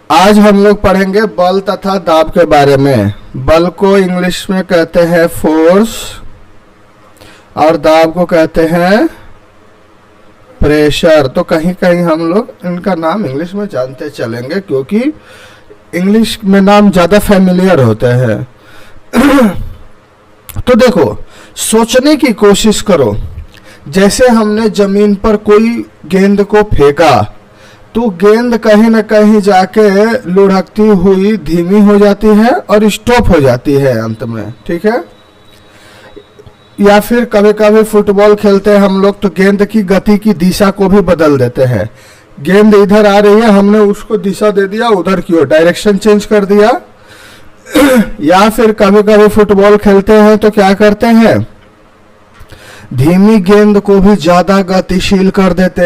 आज हम लोग पढ़ेंगे बल तथा दाब के बारे में। बल को इंग्लिश में कहते हैं फोर्स और दाब को कहते हैं प्रेशर। तो कहीं कहीं हम लोग इनका नाम इंग्लिश में जानते चलेंगे क्योंकि इंग्लिश में नाम ज़्यादा फैमिलियर होते हैं। तो देखो, सोचने की कोशिश करो, जैसे हमने जमीन पर कोई गेंद को फेंका तो गेंद कहीं न कहीं जाके लुढ़कती हुई धीमी हो जाती है और स्टॉप हो जाती है अंत में, ठीक है। या फिर कभी कभी फुटबॉल खेलते हैं हम लोग तो गेंद की गति की दिशा को भी बदल देते हैं। गेंद इधर आ रही है, हमने उसको दिशा दे दिया उधर की ओर, डायरेक्शन चेंज कर दिया। या फिर कभी कभी फुटबॉल खेलते हैं तो क्या करते हैं, धीमी गेंद को भी ज्यादा गतिशील कर देते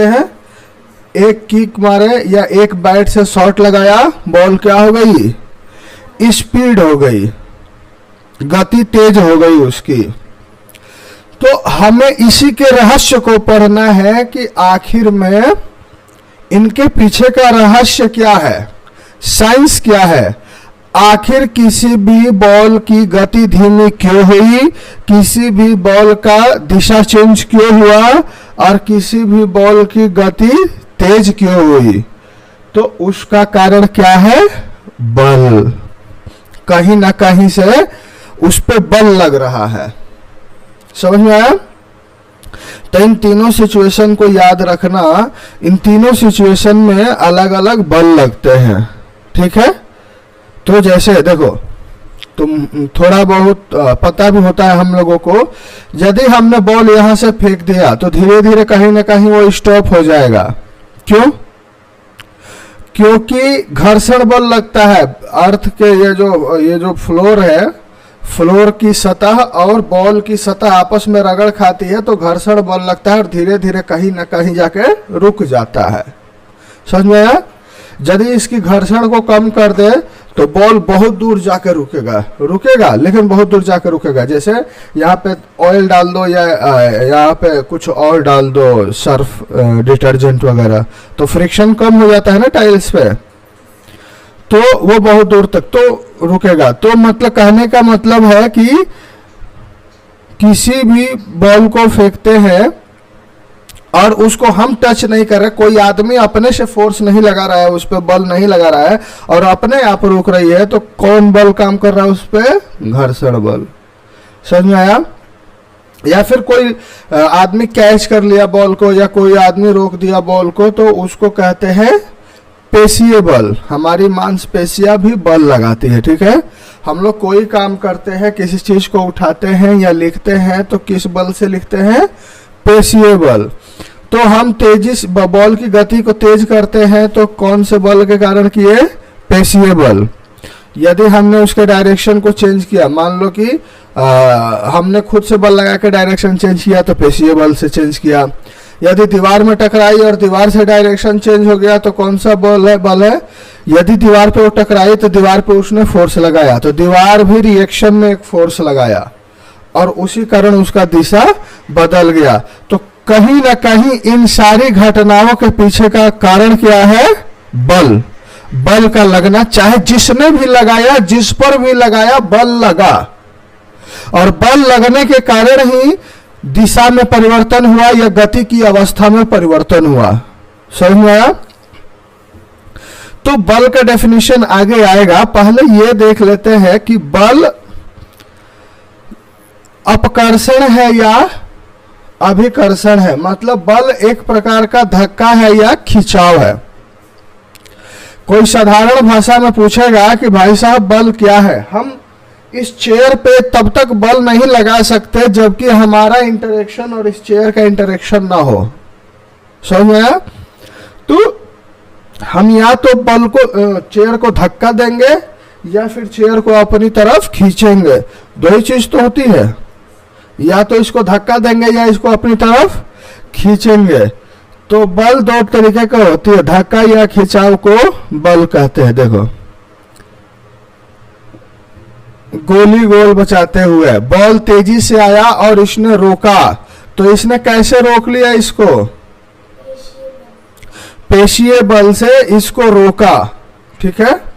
हैं। एक किक मारे या एक बैट से शॉट लगाया, बॉल क्या हो गई, स्पीड हो गई, गति तेज हो गई उसकी। तो हमें इसी के रहस्य को पढ़ना है कि आखिर में इनके पीछे का रहस्य क्या है, साइंस क्या है। आखिर किसी भी बॉल की गति धीमी क्यों हुई, किसी भी बॉल का दिशा चेंज क्यों हुआ और किसी भी बॉल की गति तेज क्यों हुई, तो उसका कारण क्या है, बल। कहीं ना कहीं से उस पे बल लग रहा है। समझ में आया। तो इन तीनों सिचुएशन को याद रखना, इन तीनों सिचुएशन में अलग अलग बल लगते हैं, ठीक है। तो जैसे देखो, तुम थोड़ा बहुत पता भी होता है हम लोगों को, यदि हमने बॉल यहां से फेंक दिया तो धीरे धीरे कहीं ना कहीं वो स्टॉप हो जाएगा। क्यों? क्योंकि घर्षण बल लगता है। अर्थ के ये जो फ्लोर है, फ्लोर की सतह और बॉल की सतह आपस में रगड़ खाती है तो घर्षण बल लगता है और धीरे धीरे कहीं ना कहीं जाके रुक जाता है। समझ में आया। यदि इसकी घर्षण को कम कर दे तो बॉल बहुत दूर जाकर रुकेगा लेकिन बहुत दूर जाकर रुकेगा। जैसे यहाँ पे ऑयल डाल दो या यहाँ पे कुछ और डाल दो, सर्फ डिटर्जेंट वगैरह, तो फ्रिक्शन कम हो जाता है ना टाइल्स पे, तो वो बहुत दूर तक तो रुकेगा। तो मतलब कहने का मतलब है कि किसी भी बॉल को फेंकते हैं और उसको हम टच नहीं कर रहे, कोई आदमी अपने से फोर्स नहीं लगा रहा है, उस पर बल नहीं लगा रहा है और अपने आप रुक रही है, तो कौन बल काम कर रहा है उस पर, घर्षण बल। समझ में आया। या फिर कोई आदमी कैच कर लिया बॉल को या कोई आदमी रोक दिया बॉल को, तो उसको कहते हैं पेशीय बल। हमारी मांसपेशियां भी बल लगाती है, ठीक है। हम लोग कोई काम करते हैं, किसी चीज को उठाते हैं या लिखते हैं तो किस बल से लिखते हैं, पेशीय बल। तो हम तेजी बॉल की गति को तेज करते हैं तो कौन से बल के कारण किए, पेशीय बल। यदि हमने उसके डायरेक्शन को चेंज किया, मान लो कि हमने खुद से बल लगा के डायरेक्शन चेंज किया तो पेशीय बल से चेंज किया। यदि दीवार में टकराई और दीवार से डायरेक्शन चेंज हो गया तो कौन सा बल है। यदि दीवार पे वो टकराई तो दीवार पे उसने फोर्स लगाया, तो दीवार भी रिएक्शन में एक फोर्स लगाया और उसी कारण उसका दिशा बदल गया। तो कहीं ना कहीं इन सारी घटनाओं के पीछे का कारण क्या है, बल। बल का लगना, चाहे जिसने भी लगाया, जिस पर भी लगाया, बल लगा और बल लगने के कारण ही दिशा में परिवर्तन हुआ या गति की अवस्था में परिवर्तन हुआ। समझ में आया। तो बल का डेफिनेशन आगे आएगा, पहले ये देख लेते हैं कि बल अपकर्षण है या अभिकर्षण है। मतलब बल एक प्रकार का धक्का है या खिंचाव है। कोई साधारण भाषा में पूछेगा कि भाई साहब बल क्या है, हम इस चेयर पे तब तक बल नहीं लगा सकते जबकि हमारा इंटरेक्शन और इस चेयर का इंटरेक्शन ना हो। समझ में आया। तो हम या तो बल को, चेयर को धक्का देंगे या फिर चेयर को अपनी तरफ खींचेंगे। दो ही चीज तो होती है, या तो इसको धक्का देंगे या इसको अपनी तरफ खींचेंगे। तो बल दो तरीके का होती है, धक्का या खिंचाव को बल कहते हैं। देखो, गोली गोल बचाते हुए बॉल तेजी से आया और इसने रोका, तो इसने कैसे रोक लिया इसको, पेशीय बल से इसको रोका, ठीक है,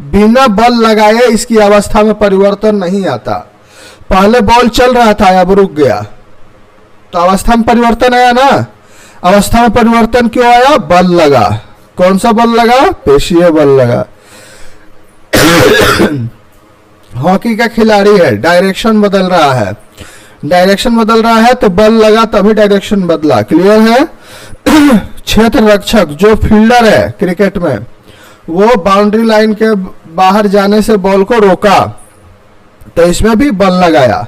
बिना बल लगाए इसकी अवस्था में परिवर्तन नहीं आता। पहले बॉल चल रहा था, अब रुक गया तो अवस्था में परिवर्तन आया ना। अवस्था में परिवर्तन क्यों आया? बल लगा। कौन सा बल लगा? पेशीय बल लगा। हॉकी का खिलाड़ी है, डायरेक्शन बदल रहा है, डायरेक्शन बदल रहा है तो बल लगा तभी डायरेक्शन बदला। क्लियर है? क्षेत्र रक्षक जो फील्डर है क्रिकेट में, वो बाउंड्री लाइन के बाहर जाने से बॉल को रोका, तो इसमें भी बल लगाया।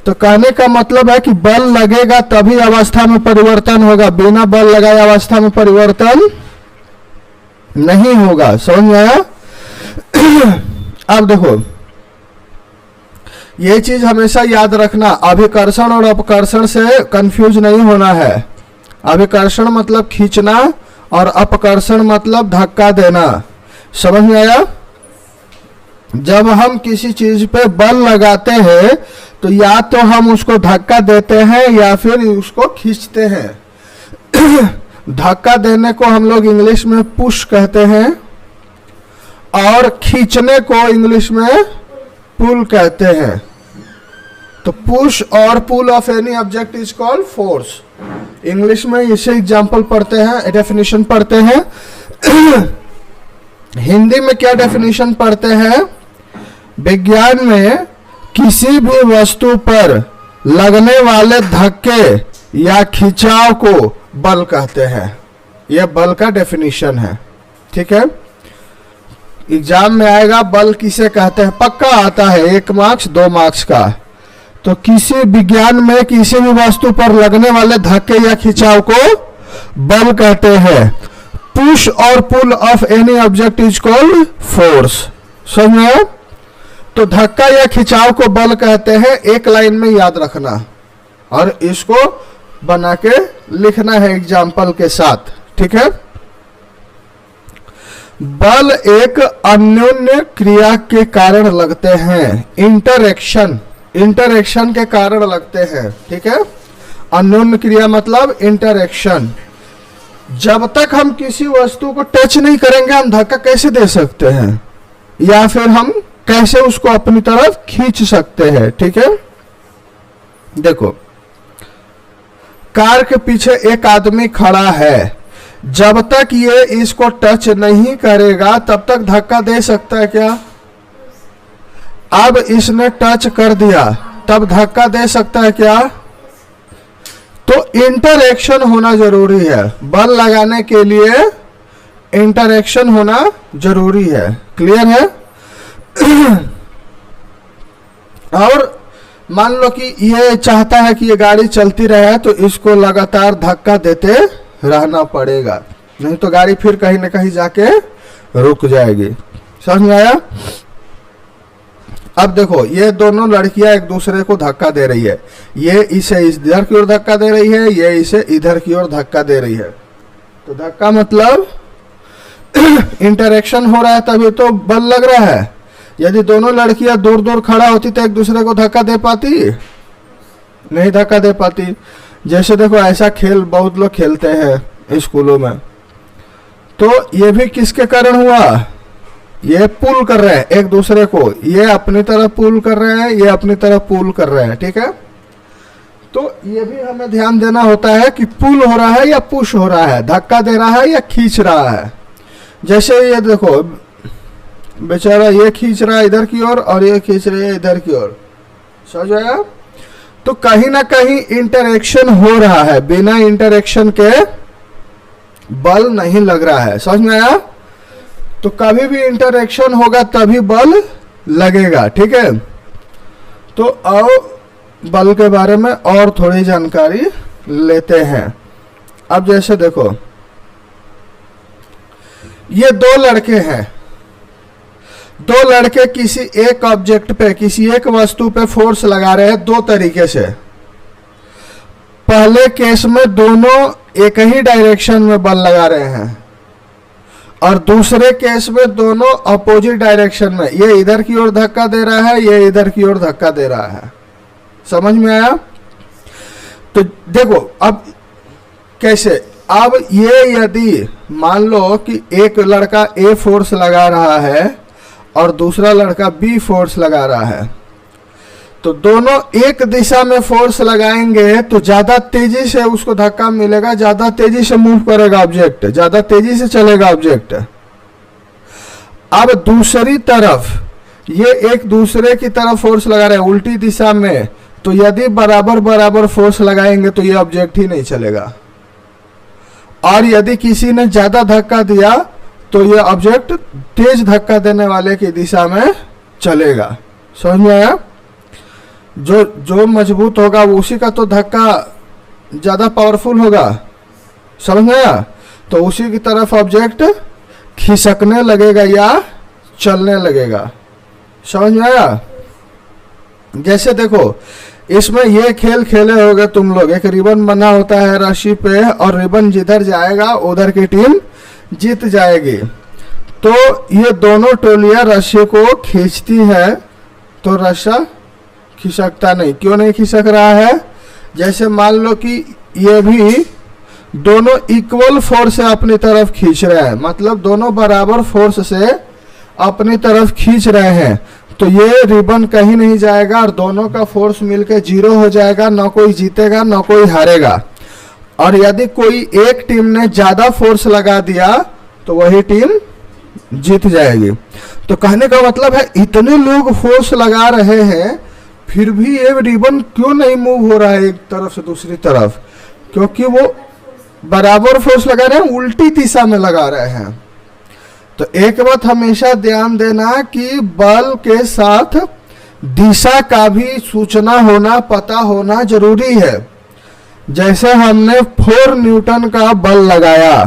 तो कहने का मतलब है कि बल लगेगा तभी अवस्था में परिवर्तन होगा, बिना बल लगाए अवस्था में परिवर्तन नहीं होगा। समझ में आया? अब देखो, ये चीज हमेशा याद रखना, अभिकर्षण और अपकर्षण से कंफ्यूज नहीं होना है। अभिकर्षण मतलब खींचना और अपकर्षण मतलब धक्का देना। समझ में आया? जब हम किसी चीज पे बल लगाते हैं तो या तो हम उसको धक्का देते हैं या फिर उसको खींचते हैं। धक्का देने को हम लोग इंग्लिश में पुश कहते हैं और खींचने को इंग्लिश में पुल कहते हैं। तो पुश और pull of any object is called force. English में इसे एग्जांपल पढ़ते हैं, डेफिनेशन पढ़ते हैं। हिंदी में क्या डेफिनेशन पढ़ते हैं? विज्ञान में किसी भी वस्तु पर लगने वाले धक्के या खिंचाव को बल कहते हैं। यह बल का डेफिनेशन है, ठीक है। एग्जाम में आएगा बल किसे कहते हैं, पक्का आता है, 1 मार्क्स 2 मार्क्स का। तो किसी विज्ञान में किसी भी वस्तु पर लगने वाले धक्के या खिंचाव को बल कहते हैं। पुश और pull of any object is called force. समझ में आया? तो धक्का या खिंचाव को बल कहते हैं, एक लाइन में याद रखना और इसको बना के लिखना है एग्जाम्पल के साथ, ठीक है। बल एक अन्योन्य क्रिया के कारण लगते हैं, इंटरएक्शन के कारण लगते हैं, ठीक है। अन्योन्य क्रिया मतलब इंटरएक्शन। जब तक हम किसी वस्तु को टच नहीं करेंगे हम धक्का कैसे दे सकते हैं या फिर हम कैसे उसको अपनी तरफ खींच सकते हैं, ठीक है। देखो, कार के पीछे एक आदमी खड़ा है, जब तक ये इसको टच नहीं करेगा तब तक धक्का दे सकता है क्या? अब इसने टच कर दिया तब धक्का दे सकता है क्या? तो इंटरएक्शन होना जरूरी है। बल लगाने के लिए इंटरएक्शन होना जरूरी है। क्लियर है? और मान लो कि ये चाहता है कि ये गाड़ी चलती रहे तो इसको लगातार धक्का देते रहना पड़ेगा, नहीं तो गाड़ी फिर कहीं ना कहीं जाके रुक जाएगी। समझ में आया? अब देखो, ये दोनों लड़कियां एक दूसरे को धक्का दे रही है, ये इसे इधर की ओर धक्का दे रही है, ये इसे इधर की ओर धक्का दे रही है। तो धक्का मतलब इंटरेक्शन हो रहा है तभी तो बल लग रहा है। यदि दोनों लड़कियां दूर दूर खड़ा होती तो एक दूसरे को धक्का दे पाती? नहीं धक्का दे पाती। जैसे देखो, ऐसा खेल बहुत लोग खेलते हैं स्कूलों में, तो ये भी किसके कारण हुआ? ये पुल कर रहे हैं एक दूसरे को, ये अपनी तरफ पुल कर रहे हैं, ये अपनी तरफ पुल कर रहे हैं, ठीक है। तो ये भी हमें ध्यान देना होता है कि पुल हो रहा है या पुश हो रहा है, धक्का दे रहा है या खींच रहा है। जैसे ये देखो, बेचारा ये खींच रहा है इधर की ओर और ये खींच रही है इधर की ओर। समझ आया? तो कहीं ना कहीं इंटरेक्शन हो रहा है, बिना इंटरेक्शन के बल नहीं लग रहा है। समझ में आया? तो कभी भी इंटरेक्शन होगा तभी बल लगेगा, ठीक है। तो आओ बल के बारे में और थोड़ी जानकारी लेते हैं। अब जैसे देखो, ये 2 लड़के हैं, 2 लड़के किसी एक ऑब्जेक्ट पे, किसी एक वस्तु पे फोर्स लगा रहे हैं 2 तरीके से। पहले केस में दोनों एक ही डायरेक्शन में बल लगा रहे हैं और दूसरे केस में दोनों अपोजिट डायरेक्शन में, ये इधर की ओर धक्का दे रहा है, ये इधर की ओर धक्का दे रहा है। समझ में आया? तो देखो अब कैसे, अब ये यदि मान लो कि एक लड़का ए फोर्स लगा रहा है और दूसरा लड़का बी फोर्स लगा रहा है, तो दोनों एक दिशा में फोर्स लगाएंगे तो ज्यादा तेजी से उसको धक्का मिलेगा, ज्यादा तेजी से मूव करेगा ऑब्जेक्ट, ज्यादा तेजी से चलेगा ऑब्जेक्ट। अब दूसरी तरफ ये एक दूसरे की तरफ फोर्स लगा रहे हैं उल्टी दिशा में, तो यदि बराबर बराबर फोर्स लगाएंगे तो ये ऑब्जेक्ट ही नहीं चलेगा। और यदि किसी ने ज्यादा धक्का दिया तो ये ऑब्जेक्ट तेज धक्का देने वाले की दिशा में चलेगा। समझ में आया? जो मजबूत होगा उसी का तो धक्का ज्यादा पावरफुल होगा। समझ में आया? तो उसी की तरफ ऑब्जेक्ट खिसकने लगेगा या चलने लगेगा। समझ में आया? जैसे देखो इसमें ये खेल खेले होगे तुम लोग, एक रिबन बना होता है रस्सी पे और रिबन जिधर जाएगा उधर की टीम जीत जाएगी। तो ये दोनों टोलियां रस्सी को खींचती है तो रस्सा खिसकता नहीं। क्यों नहीं खिसक रहा है? जैसे मान लो कि ये भी दोनों इक्वल फोर्स से अपनी तरफ खींच रहे हैं, मतलब दोनों बराबर फोर्स से अपनी तरफ खींच रहे हैं, तो ये रिबन कहीं नहीं जाएगा और दोनों का फोर्स मिलकर 0 हो जाएगा, ना कोई जीतेगा ना कोई हारेगा। और यदि कोई एक टीम ने ज्यादा फोर्स लगा दिया तो वही टीम जीत जाएगी। तो कहने का मतलब है इतने लोग फोर्स लगा रहे हैं फिर भी ये रिबन क्यों नहीं मूव हो रहा है एक तरफ से दूसरी तरफ? क्योंकि वो बराबर फोर्स लगा रहे हैं, उल्टी दिशा में लगा रहे हैं। तो एक बात हमेशा ध्यान देना कि बल के साथ दिशा का भी सूचना होना, पता होना जरूरी है। जैसे हमने 4 न्यूटन का बल लगाया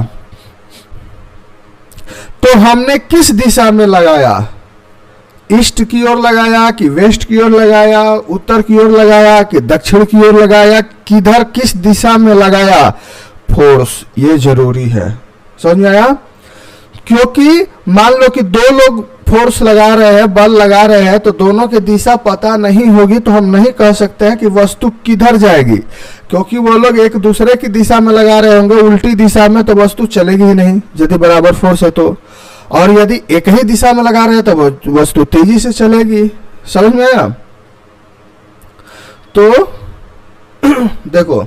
तो हमने किस दिशा में लगाया? ईस्ट की ओर लगाया कि वेस्ट की ओर लगाया, उत्तर की ओर लगाया कि दक्षिण की ओर लगाया, किधर किस दिशा में लगाया फोर्स, ये जरूरी है। समझ में आया? क्योंकि मान लो कि दो लोग फोर्स लगा रहे हैं, बल लगा रहे हैं, तो दोनों की दिशा पता नहीं होगी तो हम नहीं कह सकते हैं कि वस्तु किधर जाएगी, क्योंकि वो लोग एक दूसरे की दिशा में लगा रहे होंगे उल्टी दिशा में, तो वस्तु चलेगी ही नहीं यदि बराबर फोर्स है तो। और यदि एक ही दिशा में लगा रहे हैं तो वस्तु तेजी से चलेगी। समझ में आया? तो देखो,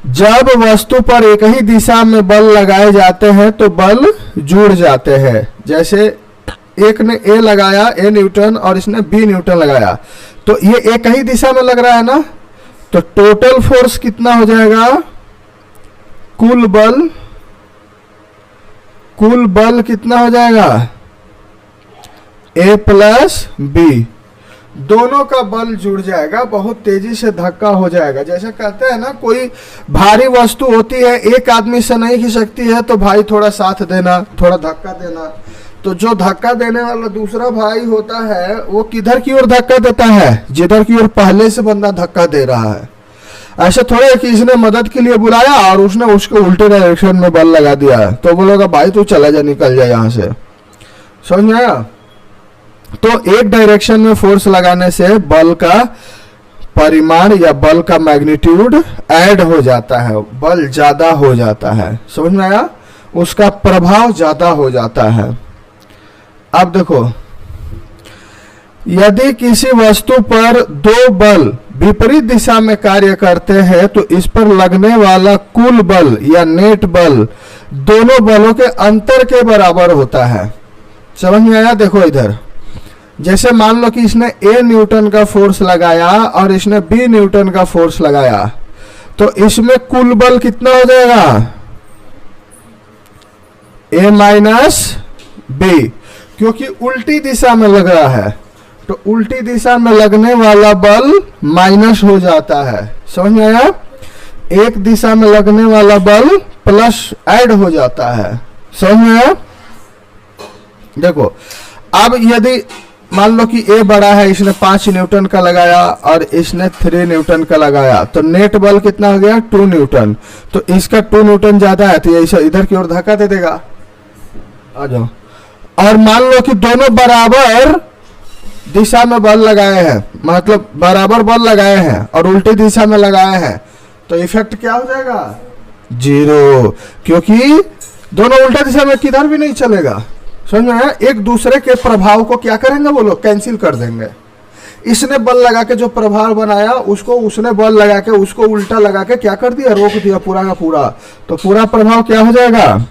जब वस्तु पर एक ही दिशा में बल लगाए जाते हैं तो बल जुड़ जाते हैं। जैसे एक ने ए लगाया, ए न्यूटन, और इसने बी न्यूटन लगाया, तो ये एक ही दिशा में लग रहा है ना, तो टोटल फोर्स कितना हो जाएगा? कुल बल कितना हो जाएगा? ए प्लस बी, दोनों का बल जुड़ जाएगा, बहुत तेजी से धक्का हो जाएगा। जैसे कहते हैं ना, कोई भारी वस्तु होती है, एक आदमी से नहीं खिसकती है, तो भाई थोड़ा साथ देना, थोड़ा धक्का देना। तो जो धक्का देने वाला दूसरा भाई होता है वो किधर की ओर धक्का देता है? जिधर की ओर पहले से बंदा धक्का दे रहा है। ऐसा थोड़ा है कि इसने मदद के लिए बुलाया और उसने उसको उल्टे डायरेक्शन में बल लगा दिया, तो बोलेगा भाई तू चला जा, निकल जा यहाँ से। समझ में आया? तो एक डायरेक्शन में फोर्स लगाने से बल का परिमाण या बल का मैग्नीट्यूड ऐड हो जाता है, बल ज्यादा हो जाता है। समझ में आया? उसका प्रभाव ज्यादा हो जाता है। अब देखो, यदि किसी वस्तु पर दो बल विपरीत दिशा में कार्य करते हैं तो इस पर लगने वाला कुल बल या नेट बल दोनों बलों के अंतर के बराबर होता है। समझ में आया? देखो इधर, जैसे मान लो कि इसने ए न्यूटन का फोर्स लगाया और इसने बी न्यूटन का फोर्स लगाया, तो इसमें कुल बल कितना हो जाएगा? ए माइनस बी, क्योंकि उल्टी दिशा में लग रहा है, तो उल्टी दिशा में लगने वाला बल माइनस हो जाता है। समझ में आया? एक दिशा में लगने वाला बल प्लस ऐड हो जाता है। समझ में आया? देखो, अब यदि मान लो कि ए बड़ा है, इसने 5 न्यूटन का लगाया और इसने 3 न्यूटन का लगाया, तो नेट बल कितना हो गया? 2 न्यूटन। तो इसका 2 न्यूटन ज्यादा है, तो ये इधर की ओर धक्का दे देगा। आ जाओ। और मान लो कि दोनों बराबर दिशा में बल लगाए हैं, मतलब बराबर बल लगाए हैं और उल्टी दिशा में लगाए हैं, तो इफेक्ट क्या हो जाएगा? जीरो, क्योंकि दोनों उल्टा दिशा में किधर भी नहीं चलेगा। समझ में आया? एक दूसरे के प्रभाव को क्या करेंगे वो लोग, कैंसिल कर देंगे। इसने बल लगा के जो प्रभाव बनाया उसको उसने बल लगा के उसको उल्टा लगा के क्या कर दिया, रोक दिया पूरा का पूरा। तो पूरा प्रभाव क्या हो जाएगा,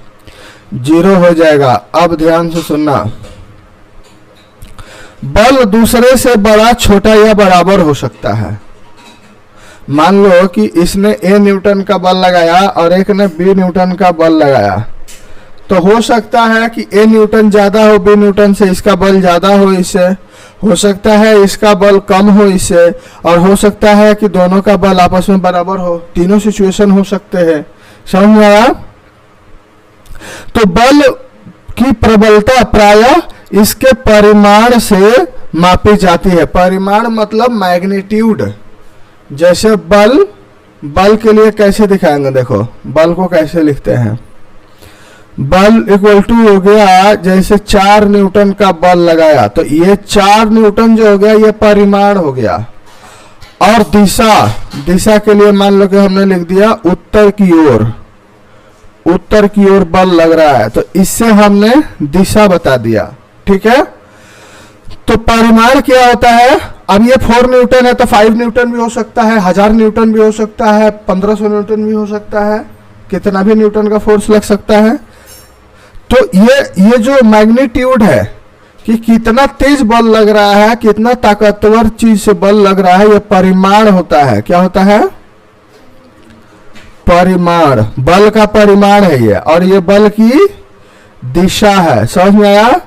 जीरो हो जाएगा। अब ध्यान से सुनना, बल दूसरे से बड़ा, छोटा या बराबर हो सकता है। मान लो कि इसने ए न्यूटन का बल लगाया और एक ने बी न्यूटन का बल लगाया, तो हो सकता है कि ए न्यूटन ज्यादा हो बी न्यूटन से, इसका बल ज्यादा हो इससे, हो सकता है इसका बल कम हो इससे, और हो सकता है कि दोनों का बल आपस में बराबर हो। तीनों सिचुएशन हो सकते हैं। समझ में आया? तो बल की प्रबलता प्रायः इसके परिमाण से मापी जाती है। परिमाण मतलब मैग्नीट्यूड। जैसे बल के लिए कैसे दिखाएंगे, देखो बल को कैसे लिखते हैं। बल इक्वल टू हो गया, जैसे 4 न्यूटन का बल लगाया तो ये 4 न्यूटन जो हो गया ये परिमाण हो गया। और दिशा के लिए मान लो कि हमने लिख दिया उत्तर की ओर बल लग रहा है, तो इससे हमने दिशा बता दिया। ठीक है, तो परिमाण क्या होता है। अब ये 4 न्यूटन है तो 5 न्यूटन भी हो सकता है, 1000 न्यूटन भी हो सकता है, 1500 न्यूटन भी हो सकता है, कितना भी न्यूटन का फोर्स लग सकता है। तो ये जो मैग्नीट्यूड है कि कितना तेज बल लग रहा है, कितना ताकतवर चीज से बल लग रहा है, ये परिमाण होता है। क्या होता है, परिमाण। बल का परिमाण है ये, और ये बल की दिशा है। समझ में आया?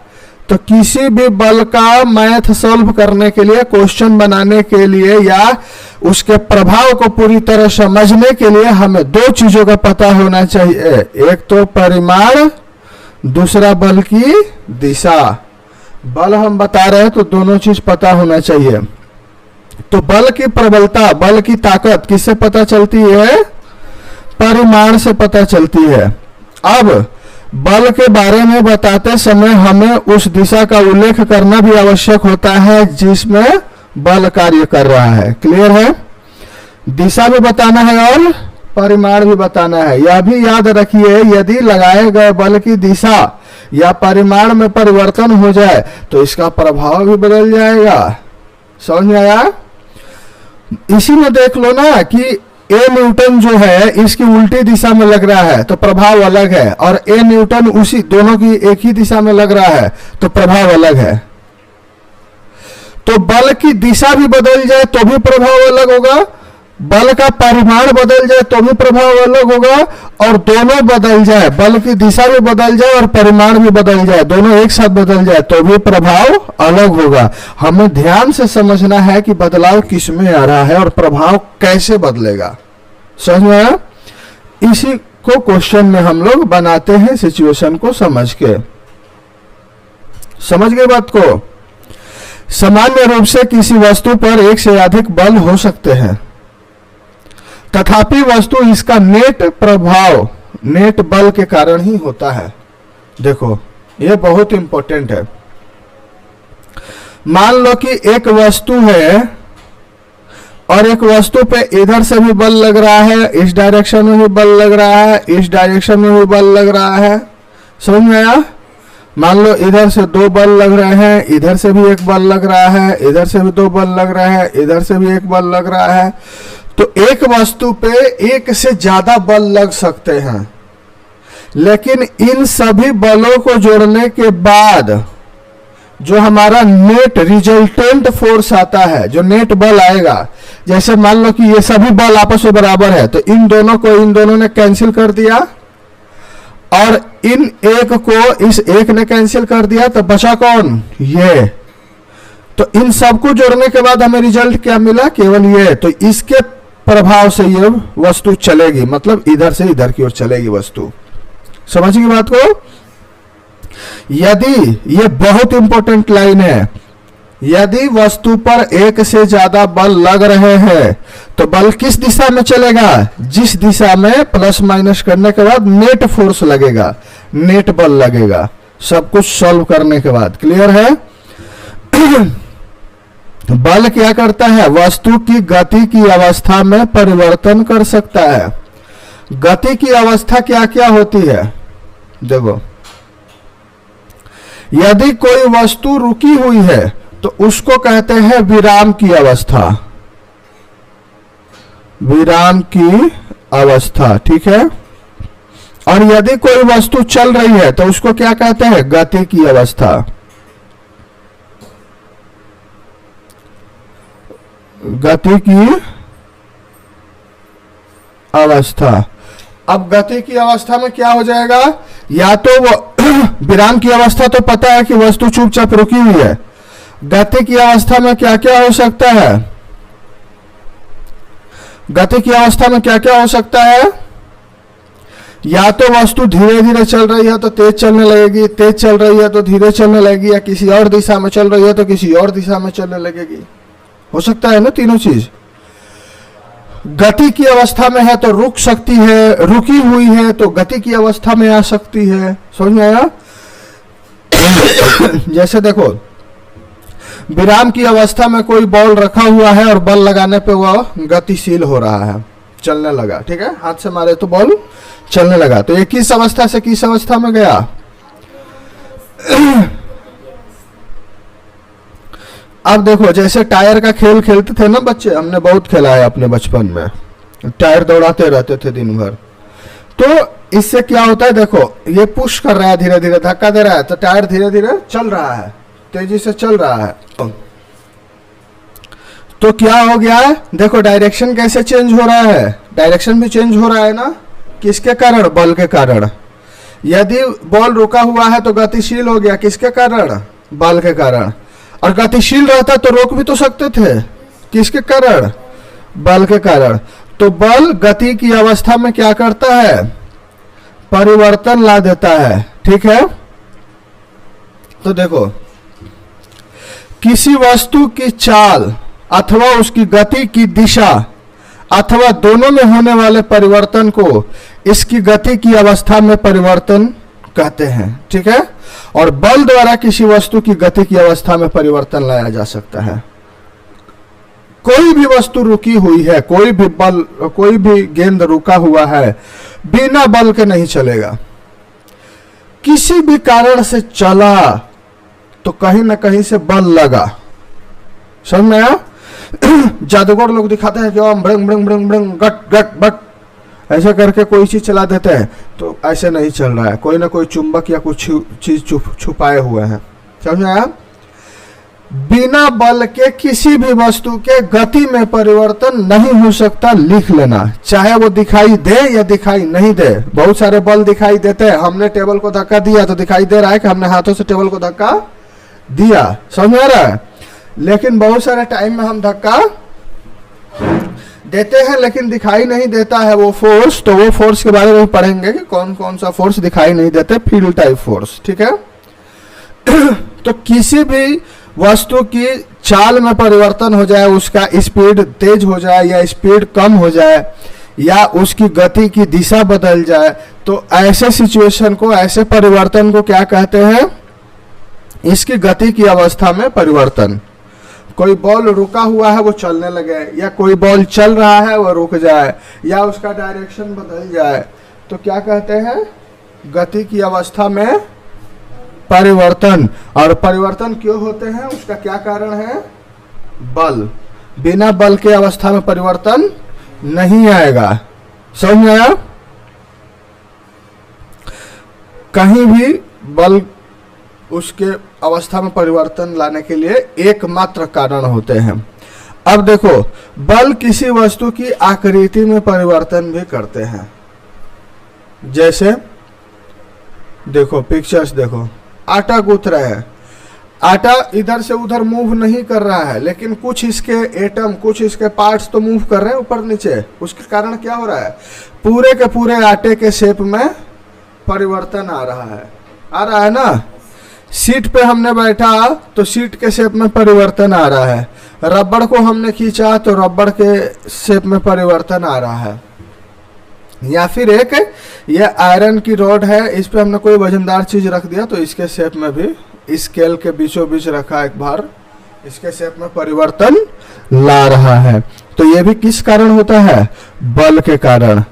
तो किसी भी बल का मैथ सॉल्व करने के लिए, क्वेश्चन बनाने के लिए या उसके प्रभाव को पूरी तरह समझने के लिए हमें 2 चीजों का पता होना चाहिए। एक तो परिमाण, दूसरा बल की दिशा। बल हम बता रहे हैं तो दोनों चीज पता होना चाहिए। तो बल की प्रबलता, बल की ताकत किससे पता चलती है, परिमाण से पता चलती है। अब बल के बारे में बताते समय हमें उस दिशा का उल्लेख करना भी आवश्यक होता है जिसमें बल कार्य कर रहा है। क्लियर है? दिशा भी बताना है और परिमाण भी बताना है। यह भी याद रखिए, यदि लगाए गए बल की दिशा या परिमाण में परिवर्तन हो जाए तो इसका प्रभाव भी बदल जाएगा। समझ में आया? इसी में देख लो ना कि ए न्यूटन जो है इसकी उल्टी दिशा में लग रहा है तो प्रभाव अलग है, और ए न्यूटन उसी दोनों की एक ही दिशा में लग रहा है तो प्रभाव अलग है। तो बल की दिशा भी बदल जाए तो भी प्रभाव अलग होगा, बल का परिमाण बदल जाए तो भी प्रभाव अलग होगा, और दोनों बदल जाए, बल की दिशा भी बदल जाए और परिमाण भी बदल जाए, दोनों एक साथ बदल जाए तो भी प्रभाव अलग होगा। हमें ध्यान से समझना है कि बदलाव किस में आ रहा है और प्रभाव कैसे बदलेगा। समझ में आया? इसी को क्वेश्चन में हम लोग बनाते हैं, सिचुएशन को समझ के। समझ गए बात को? सामान्य रूप से किसी वस्तु पर एक से अधिक बल हो सकते हैं, तथापि वस्तु इसका नेट प्रभाव, नेट बल के कारण ही होता है। देखो यह बहुत इंपॉर्टेंट है। मान लो कि एक वस्तु है और एक वस्तु पे इधर से भी बल लग रहा है, इस डायरेक्शन में भी बल लग रहा है, इस डायरेक्शन में भी बल लग रहा है। समझ में आया? मान लो इधर से 2 बल लग रहे हैं, इधर से भी एक बल लग रहा है, इधर से भी 2 बल लग रहे हैं, इधर से भी एक बल लग रहा है। तो एक वस्तु पे एक से ज्यादा बल लग सकते हैं, लेकिन इन सभी बलों को जोड़ने के बाद जो हमारा नेट रिजल्टेंट फोर्स आता है, जो नेट बल आएगा, जैसे मान लो कि ये सभी बल आपस में बराबर है तो इन दोनों ने कैंसिल कर दिया, और इन एक को इस एक ने कैंसिल कर दिया, तो बचा कौन, ये। तो इन सबको जोड़ने के बाद हमें रिजल्ट क्या मिला, केवल ये। तो इसके प्रभाव से ये वस्तु चलेगी, मतलब इधर से इधर की ओर चलेगी वस्तु। समझ गई बात को? यदि, ये बहुत इंपॉर्टेंट लाइन है, यदि वस्तु पर एक से ज्यादा बल लग रहे हैं तो बल किस दिशा में चलेगा, जिस दिशा में प्लस माइनस करने के बाद नेट फोर्स लगेगा, नेट बल लगेगा, सब कुछ सॉल्व करने के बाद। क्लियर है? बल क्या करता है, वस्तु की गति की अवस्था में परिवर्तन कर सकता है। गति की अवस्था क्या क्या होती है? देखो, यदि कोई वस्तु रुकी हुई है तो उसको कहते हैं विराम की अवस्था, विराम की अवस्था, ठीक है। और यदि कोई वस्तु चल रही है तो उसको क्या कहते हैं? गति की अवस्था, गति की अवस्था। अब गति की अवस्था में क्या हो जाएगा? या तो वो विराम की अवस्था तो पता है कि वस्तु चुपचाप रुकी हुई है। गति की अवस्था में क्या क्या हो सकता है? गति की अवस्था में क्या क्या हो सकता है? या तो वस्तु धीरे धीरे चल रही है तो तेज चलने लगेगी, तेज चल रही है तो धीरे चलने लगेगी, या किसी और दिशा में चल रही है तो किसी और दिशा में चलने लगेगी। हो सकता है ना तीनों चीज। गति की अवस्था में है तो रुक सकती है, रुकी हुई है तो गति की अवस्था में आ सकती है। समझ में आया? जैसे देखो, विराम की अवस्था में कोई बॉल रखा हुआ है और बल लगाने पे वह गतिशील हो रहा है, चलने लगा, ठीक है। हाथ से मारे तो बॉल चलने लगा, तो ये किस अवस्था से किस अवस्था में गया? अब देखो, जैसे टायर का खेल खेलते थे ना बच्चे, हमने बहुत खेला है अपने बचपन में, टायर दौड़ाते रहते थे दिन भर। तो इससे क्या होता है? देखो, ये पुश कर रहा है, धीरे धीरे धक्का दे रहा है, तो टायर धीरे धीरे चल रहा है, तेजी से चल रहा है। तो क्या हो गया है? देखो, डायरेक्शन कैसे चेंज हो रहा है? डायरेक्शन भी चेंज हो रहा है ना, किसके कारण? बल के कारण। यदि बॉल रुका हुआ है तो गतिशील हो गया, किसके कारण? बल के कारण। और गतिशील रहता तो रोक भी तो सकते थे, किसके कारण? बल के कारण। तो बल गति की अवस्था में क्या करता है? परिवर्तन ला देता है, ठीक है। तो देखो, किसी वस्तु की चाल अथवा उसकी गति की दिशा अथवा दोनों में होने वाले परिवर्तन को इसकी गति की अवस्था में परिवर्तन कहते हैं, ठीक है। और बल द्वारा किसी वस्तु की गति की अवस्था में परिवर्तन लाया जा सकता है। कोई भी वस्तु रुकी हुई है, कोई भी बल, कोई भी गेंद रुका हुआ है, बिना बल के नहीं चलेगा। किसी भी कारण से चला तो कहीं ना कहीं से बल लगा। समझ में आया? जादूगर लोग दिखाते हैं कि ओम ब्रंग ब्रंग ब्रंग ब्रंग गट गट बट, ऐसे करके कोई चीज चला देते हैं, तो ऐसे नहीं चल रहा है, कोई ना कोई चुंबक या कुछ चीज छुपाए हुए हैं। समझ में आया? बिना बल के किसी भी वस्तु के गति में परिवर्तन नहीं हो सकता, लिख लेना। चाहे वो दिखाई दे या दिखाई नहीं दे। बहुत सारे बल दिखाई देते हैं, हमने टेबल को धक्का दिया तो दिखाई दे रहा है कि हमने हाथों से टेबल को धक्का दिया। समझ में आ रहा है? लेकिन बहुत सारे टाइम में हम धक्का देते हैं लेकिन दिखाई नहीं देता है वो फोर्स। तो वो फोर्स के बारे में पढ़ेंगे कि कौन कौन सा फोर्स दिखाई नहीं देते, फील्ड टाइप फोर्स, ठीक है। तो किसी भी वस्तु की चाल में परिवर्तन हो जाए, उसका स्पीड तेज हो जाए या स्पीड कम हो जाए या उसकी गति की दिशा बदल जाए, तो ऐसे सिचुएशन को, ऐसे परिवर्तन को क्या कहते हैं? इसकी गति की अवस्था में परिवर्तन। कोई बॉल रुका हुआ है वो चलने लगे, या कोई बॉल चल रहा है वो रुक जाए, या उसका डायरेक्शन बदल जाए, तो क्या कहते हैं? गति की अवस्था में परिवर्तन। और परिवर्तन क्यों होते हैं? उसका क्या कारण है? बल। बिना बल के अवस्था में परिवर्तन नहीं आएगा। समझ में आया? कहीं भी बल उसके अवस्था में परिवर्तन लाने के लिए एकमात्र कारण होते हैं। अब देखो, बल किसी वस्तु की आकृति में परिवर्तन भी करते हैं। जैसे देखो, पिक्चर्स देखो, आटा गूंथ रहे हैं, आटा इधर से उधर मूव नहीं कर रहा है, लेकिन कुछ इसके एटम, कुछ इसके पार्ट्स तो मूव कर रहे हैं ऊपर नीचे। उसके कारण क्या हो रहा है? पूरे के पूरे आटे के शेप में परिवर्तन आ रहा है ना। सीट पे हमने बैठा तो सीट के शेप में परिवर्तन आ रहा है, रबड़ को हमने खींचा तो रबड़ के शेप में परिवर्तन आ रहा है। या फिर एक ये आयरन की रॉड है, इस पे हमने कोई वजनदार चीज रख दिया तो इसके शेप में भी, स्केल के बीचों बीच रखा एक बार, इसके शेप में परिवर्तन ला रहा है। तो ये भी किस कारण होता है? बल के कारण।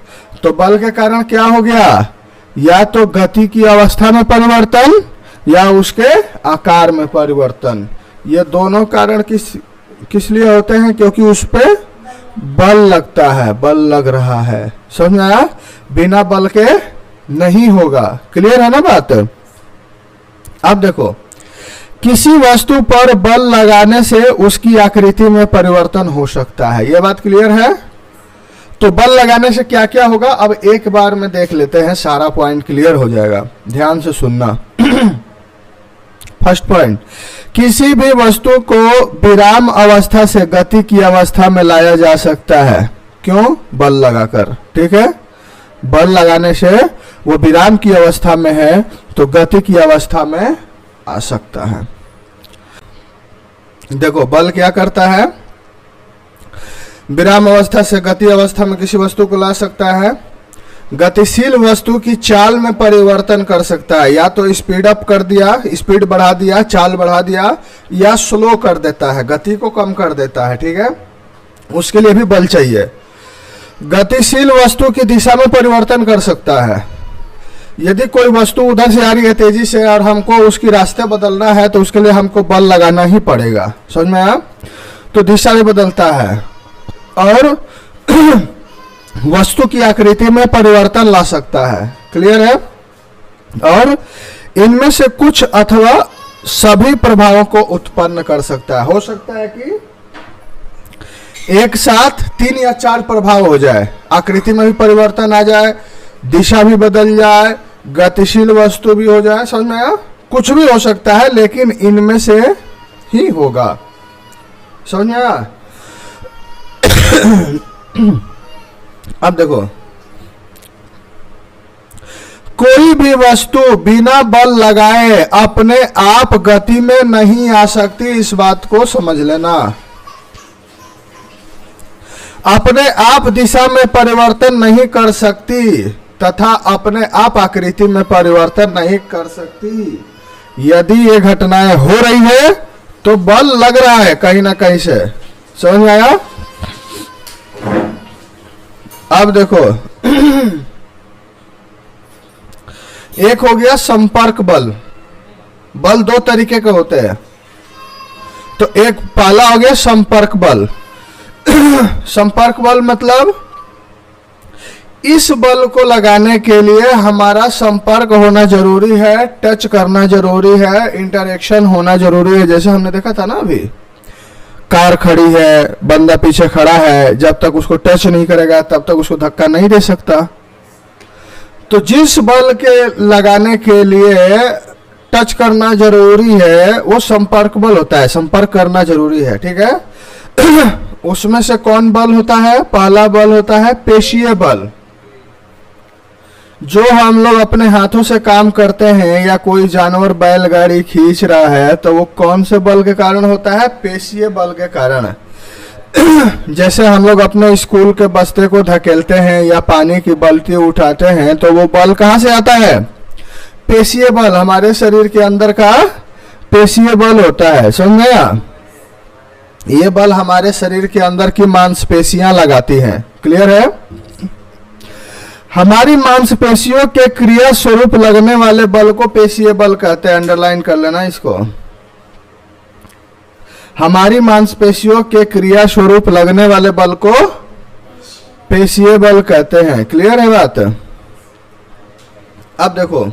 तो बल के कारण क्या हो गया, या तो गति की अवस्था में परिवर्तन या उसके आकार में परिवर्तन। ये दोनों कारण किस लिए होते हैं, क्योंकि उस पे बल लगता है, बल लग रहा है। समझ में आया, बिना बल के नहीं होगा। क्लियर है ना बात। अब देखो, किसी वस्तु पर बल लगाने से उसकी आकृति में परिवर्तन हो सकता है, यह बात क्लियर है। तो बल लगाने से क्या क्या होगा, अब एक बार में देख लेते हैं, सारा पॉइंट क्लियर हो जाएगा, ध्यान से सुनना। फर्स्ट पॉइंट, किसी भी वस्तु को विराम अवस्था से गति की अवस्था में लाया जा सकता है। क्यों, बल लगाकर। ठीक है, बल लगाने से वो विराम की अवस्था में है तो गति की अवस्था में आ सकता है। देखो, बल क्या करता है, विराम अवस्था से गति अवस्था में किसी वस्तु को ला सकता है, गतिशील वस्तु की चाल में परिवर्तन कर सकता है, या तो स्पीड अप कर दिया, स्पीड बढ़ा दिया, चाल बढ़ा दिया, या स्लो कर देता है, गति को कम कर देता है। ठीक है, उसके लिए भी बल चाहिए। गतिशील वस्तु की दिशा में परिवर्तन कर सकता है, यदि कोई वस्तु उधर से आ रही है तेजी से और हमको उसकी रास्ते बदलना है तो उसके लिए हमको बल लगाना ही पड़ेगा। समझ में आया, तो दिशा भी बदलता है और वस्तु की आकृति में परिवर्तन ला सकता है। क्लियर है, और इनमें से कुछ अथवा सभी प्रभावों को उत्पन्न कर सकता है। हो सकता है कि एक साथ 3 या 4 प्रभाव हो जाए, आकृति में भी परिवर्तन आ जाए, दिशा भी बदल जाए, गतिशील वस्तु भी हो जाए। समझ में आया, कुछ भी हो सकता है लेकिन इनमें से ही होगा। समझ में आया। अब देखो, कोई भी वस्तु बिना बल लगाए अपने आप गति में नहीं आ सकती, इस बात को समझ लेना। अपने आप दिशा में परिवर्तन नहीं कर सकती तथा अपने आप आकृति में परिवर्तन नहीं कर सकती। यदि ये घटनाएं हो रही है तो बल लग रहा है कहीं ना कहीं से। समझ में आया। अब देखो, एक हो गया संपर्क बल। बल 2 तरीके के होते हैं, तो एक पहला हो गया संपर्क बल। संपर्क बल मतलब इस बल को लगाने के लिए हमारा संपर्क होना जरूरी है, टच करना जरूरी है, इंटरेक्शन होना जरूरी है। जैसे हमने देखा था ना, अभी कार खड़ी है, बंदा पीछे खड़ा है, जब तक उसको टच नहीं करेगा तब तक उसको धक्का नहीं दे सकता। तो जिस बल के लगाने के लिए टच करना जरूरी है वो संपर्क बल होता है, संपर्क करना जरूरी है। ठीक है। उसमें से कौन बल होता है, पहला बल होता है पेशीय बल। जो हम लोग अपने हाथों से काम करते हैं या कोई जानवर बैलगाड़ी खींच रहा है तो वो कौन से बल के कारण होता है, पेशीय बल के कारण। जैसे हम लोग अपने स्कूल के बस्ते को धकेलते हैं या पानी की बाल्टी उठाते हैं तो वो बल कहाँ से आता है, पेशीय बल, हमारे शरीर के अंदर का पेशीय बल होता है। समझ गया। ये बल हमारे शरीर के अंदर की मांसपेशियां लगाती हैं। क्लियर है। हमारी मांसपेशियों के क्रिया स्वरूप लगने वाले बल को पेशीय बल कहते हैं। अंडरलाइन कर लेना इसको। हमारी मांसपेशियों के क्रिया स्वरूप लगने वाले बल को पेशीय बल कहते हैं। क्लियर है बात। अब देखो,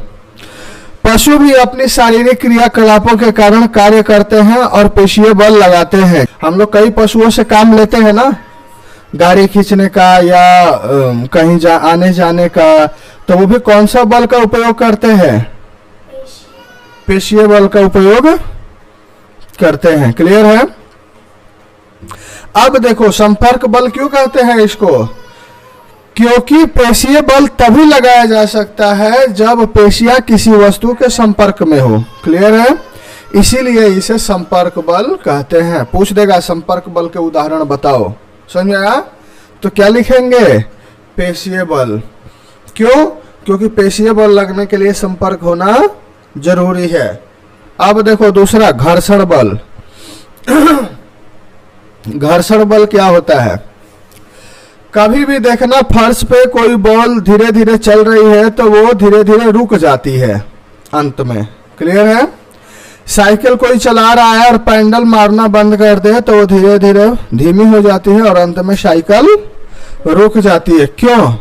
पशु भी अपनी शारीरिक क्रियाकलापों के कारण कार्य करते हैं और पेशीय बल लगाते हैं। हम लोग कई पशुओं से काम लेते हैं ना, गाड़ी खींचने का या कहीं आने जाने का, तो वो भी कौन सा बल का उपयोग करते हैं, पेशीय बल का उपयोग करते हैं। क्लियर है। अब देखो, संपर्क बल क्यों कहते हैं इसको, क्योंकि पेशीय बल तभी लगाया जा सकता है जब पेशियां किसी वस्तु के संपर्क में हो। क्लियर है। इसीलिए इसे संपर्क बल कहते हैं। पूछ देगा संपर्क बल के उदाहरण बताओ, समझ में आया, तो क्या लिखेंगे, पेशीय बल। क्यों, क्योंकि पेशीय बल लगने के लिए संपर्क होना जरूरी है। अब देखो दूसरा, घर्षण बल। घर्षण बल क्या होता है, कभी भी देखना फर्श पे कोई बॉल धीरे धीरे चल रही है तो वो धीरे धीरे रुक जाती है अंत में। क्लियर है? साइकिल कोई चला रहा है और पैडल मारना बंद कर दे तो वो धीरे धीरे धीमी हो जाती है और अंत में साइकिल रुक जाती है। क्यों?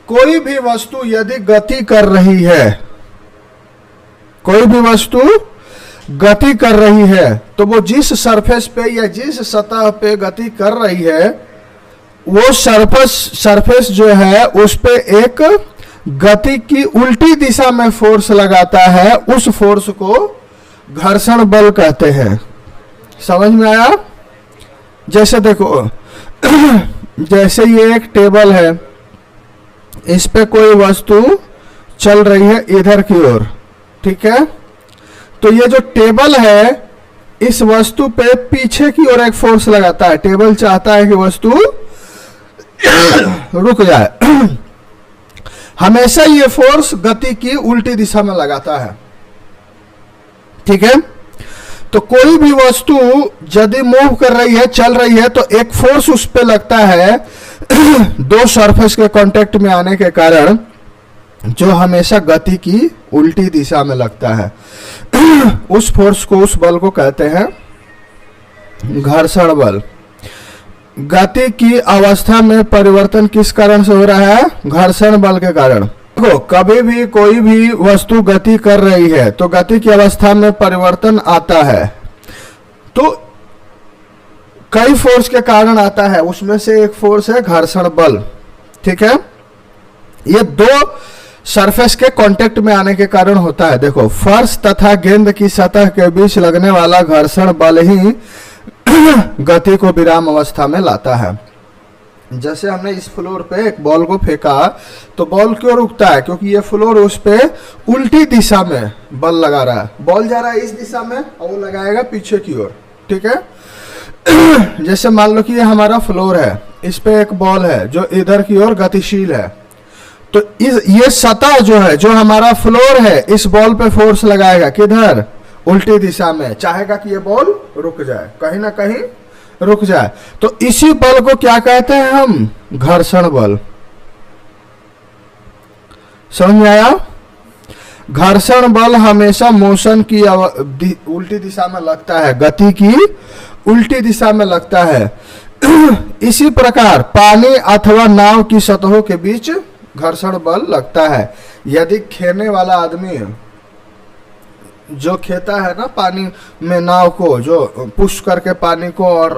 कोई भी वस्तु यदि गति कर रही है, कोई भी वस्तु गति कर रही है तो वो जिस सरफेस पे या जिस सतह पे गति कर रही है वो सरफेस जो है उस पे एक गति की उल्टी दिशा में फोर्स लगाता है। उस फोर्स को घर्षण बल कहते हैं। समझ में आया? जैसे देखो जैसे ये एक टेबल है, इस पे कोई वस्तु चल रही है इधर की ओर, ठीक है? तो ये जो टेबल है इस वस्तु पे पीछे की ओर एक फोर्स लगाता है। टेबल चाहता है कि वस्तु रुक जाए। हमेशा ये फोर्स गति की उल्टी दिशा में लगाता है, ठीक है? तो कोई भी वस्तु यदि मूव कर रही है, चल रही है, तो एक फोर्स उस पे लगता है दो सरफेस के कांटेक्ट में आने के कारण, जो हमेशा गति की उल्टी दिशा में लगता है। उस फोर्स को, उस बल को कहते हैं घर्षण बल। गति की अवस्था में परिवर्तन किस कारण से हो रहा है? घर्षण बल के कारण। देखो, कभी भी कोई भी वस्तु गति कर रही है तो गति की अवस्था में परिवर्तन आता है, तो कई फोर्स के कारण आता है। उसमें से एक फोर्स है घर्षण बल, ठीक है? ये दो सरफेस के कांटेक्ट में आने के कारण होता है। देखो, फर्श तथा गेंद की सतह के बीच लगने वाला घर्षण बल ही गति को विराम अवस्था में लाता है। जैसे हमने इस फ्लोर पे एक बॉल को फेंका तो बॉल क्यों रुकता है? क्योंकि ये फ्लोर उस पे उल्टी दिशा में बल लगा रहा है। बॉल जा रहा है इस दिशा में और वो लगाएगा पीछे की ओर, ठीक है? जैसे मान लो कि ये हमारा फ्लोर है, इस पे एक बॉल है जो इधर की ओर गतिशील है, तो ये सतह जो है, जो हमारा फ्लोर है, इस बॉल पे फोर्स लगाएगा किधर? उल्टी दिशा में। चाहेगा कि ये बॉल रुक जाए, कहीं ना कहीं रुक जाए। तो इसी बल को क्या कहते हैं हम? घर्षण बल। समझ में आया? घर्षण बल हमेशा मोशन की उल्टी दिशा में लगता है, गति की उल्टी दिशा में लगता है। इसी प्रकार पानी अथवा नाव की सतहों के बीच घर्षण बल लगता है। यदि खेने वाला आदमी जो खेता है ना पानी में नाव को, जो पुश करके पानी को और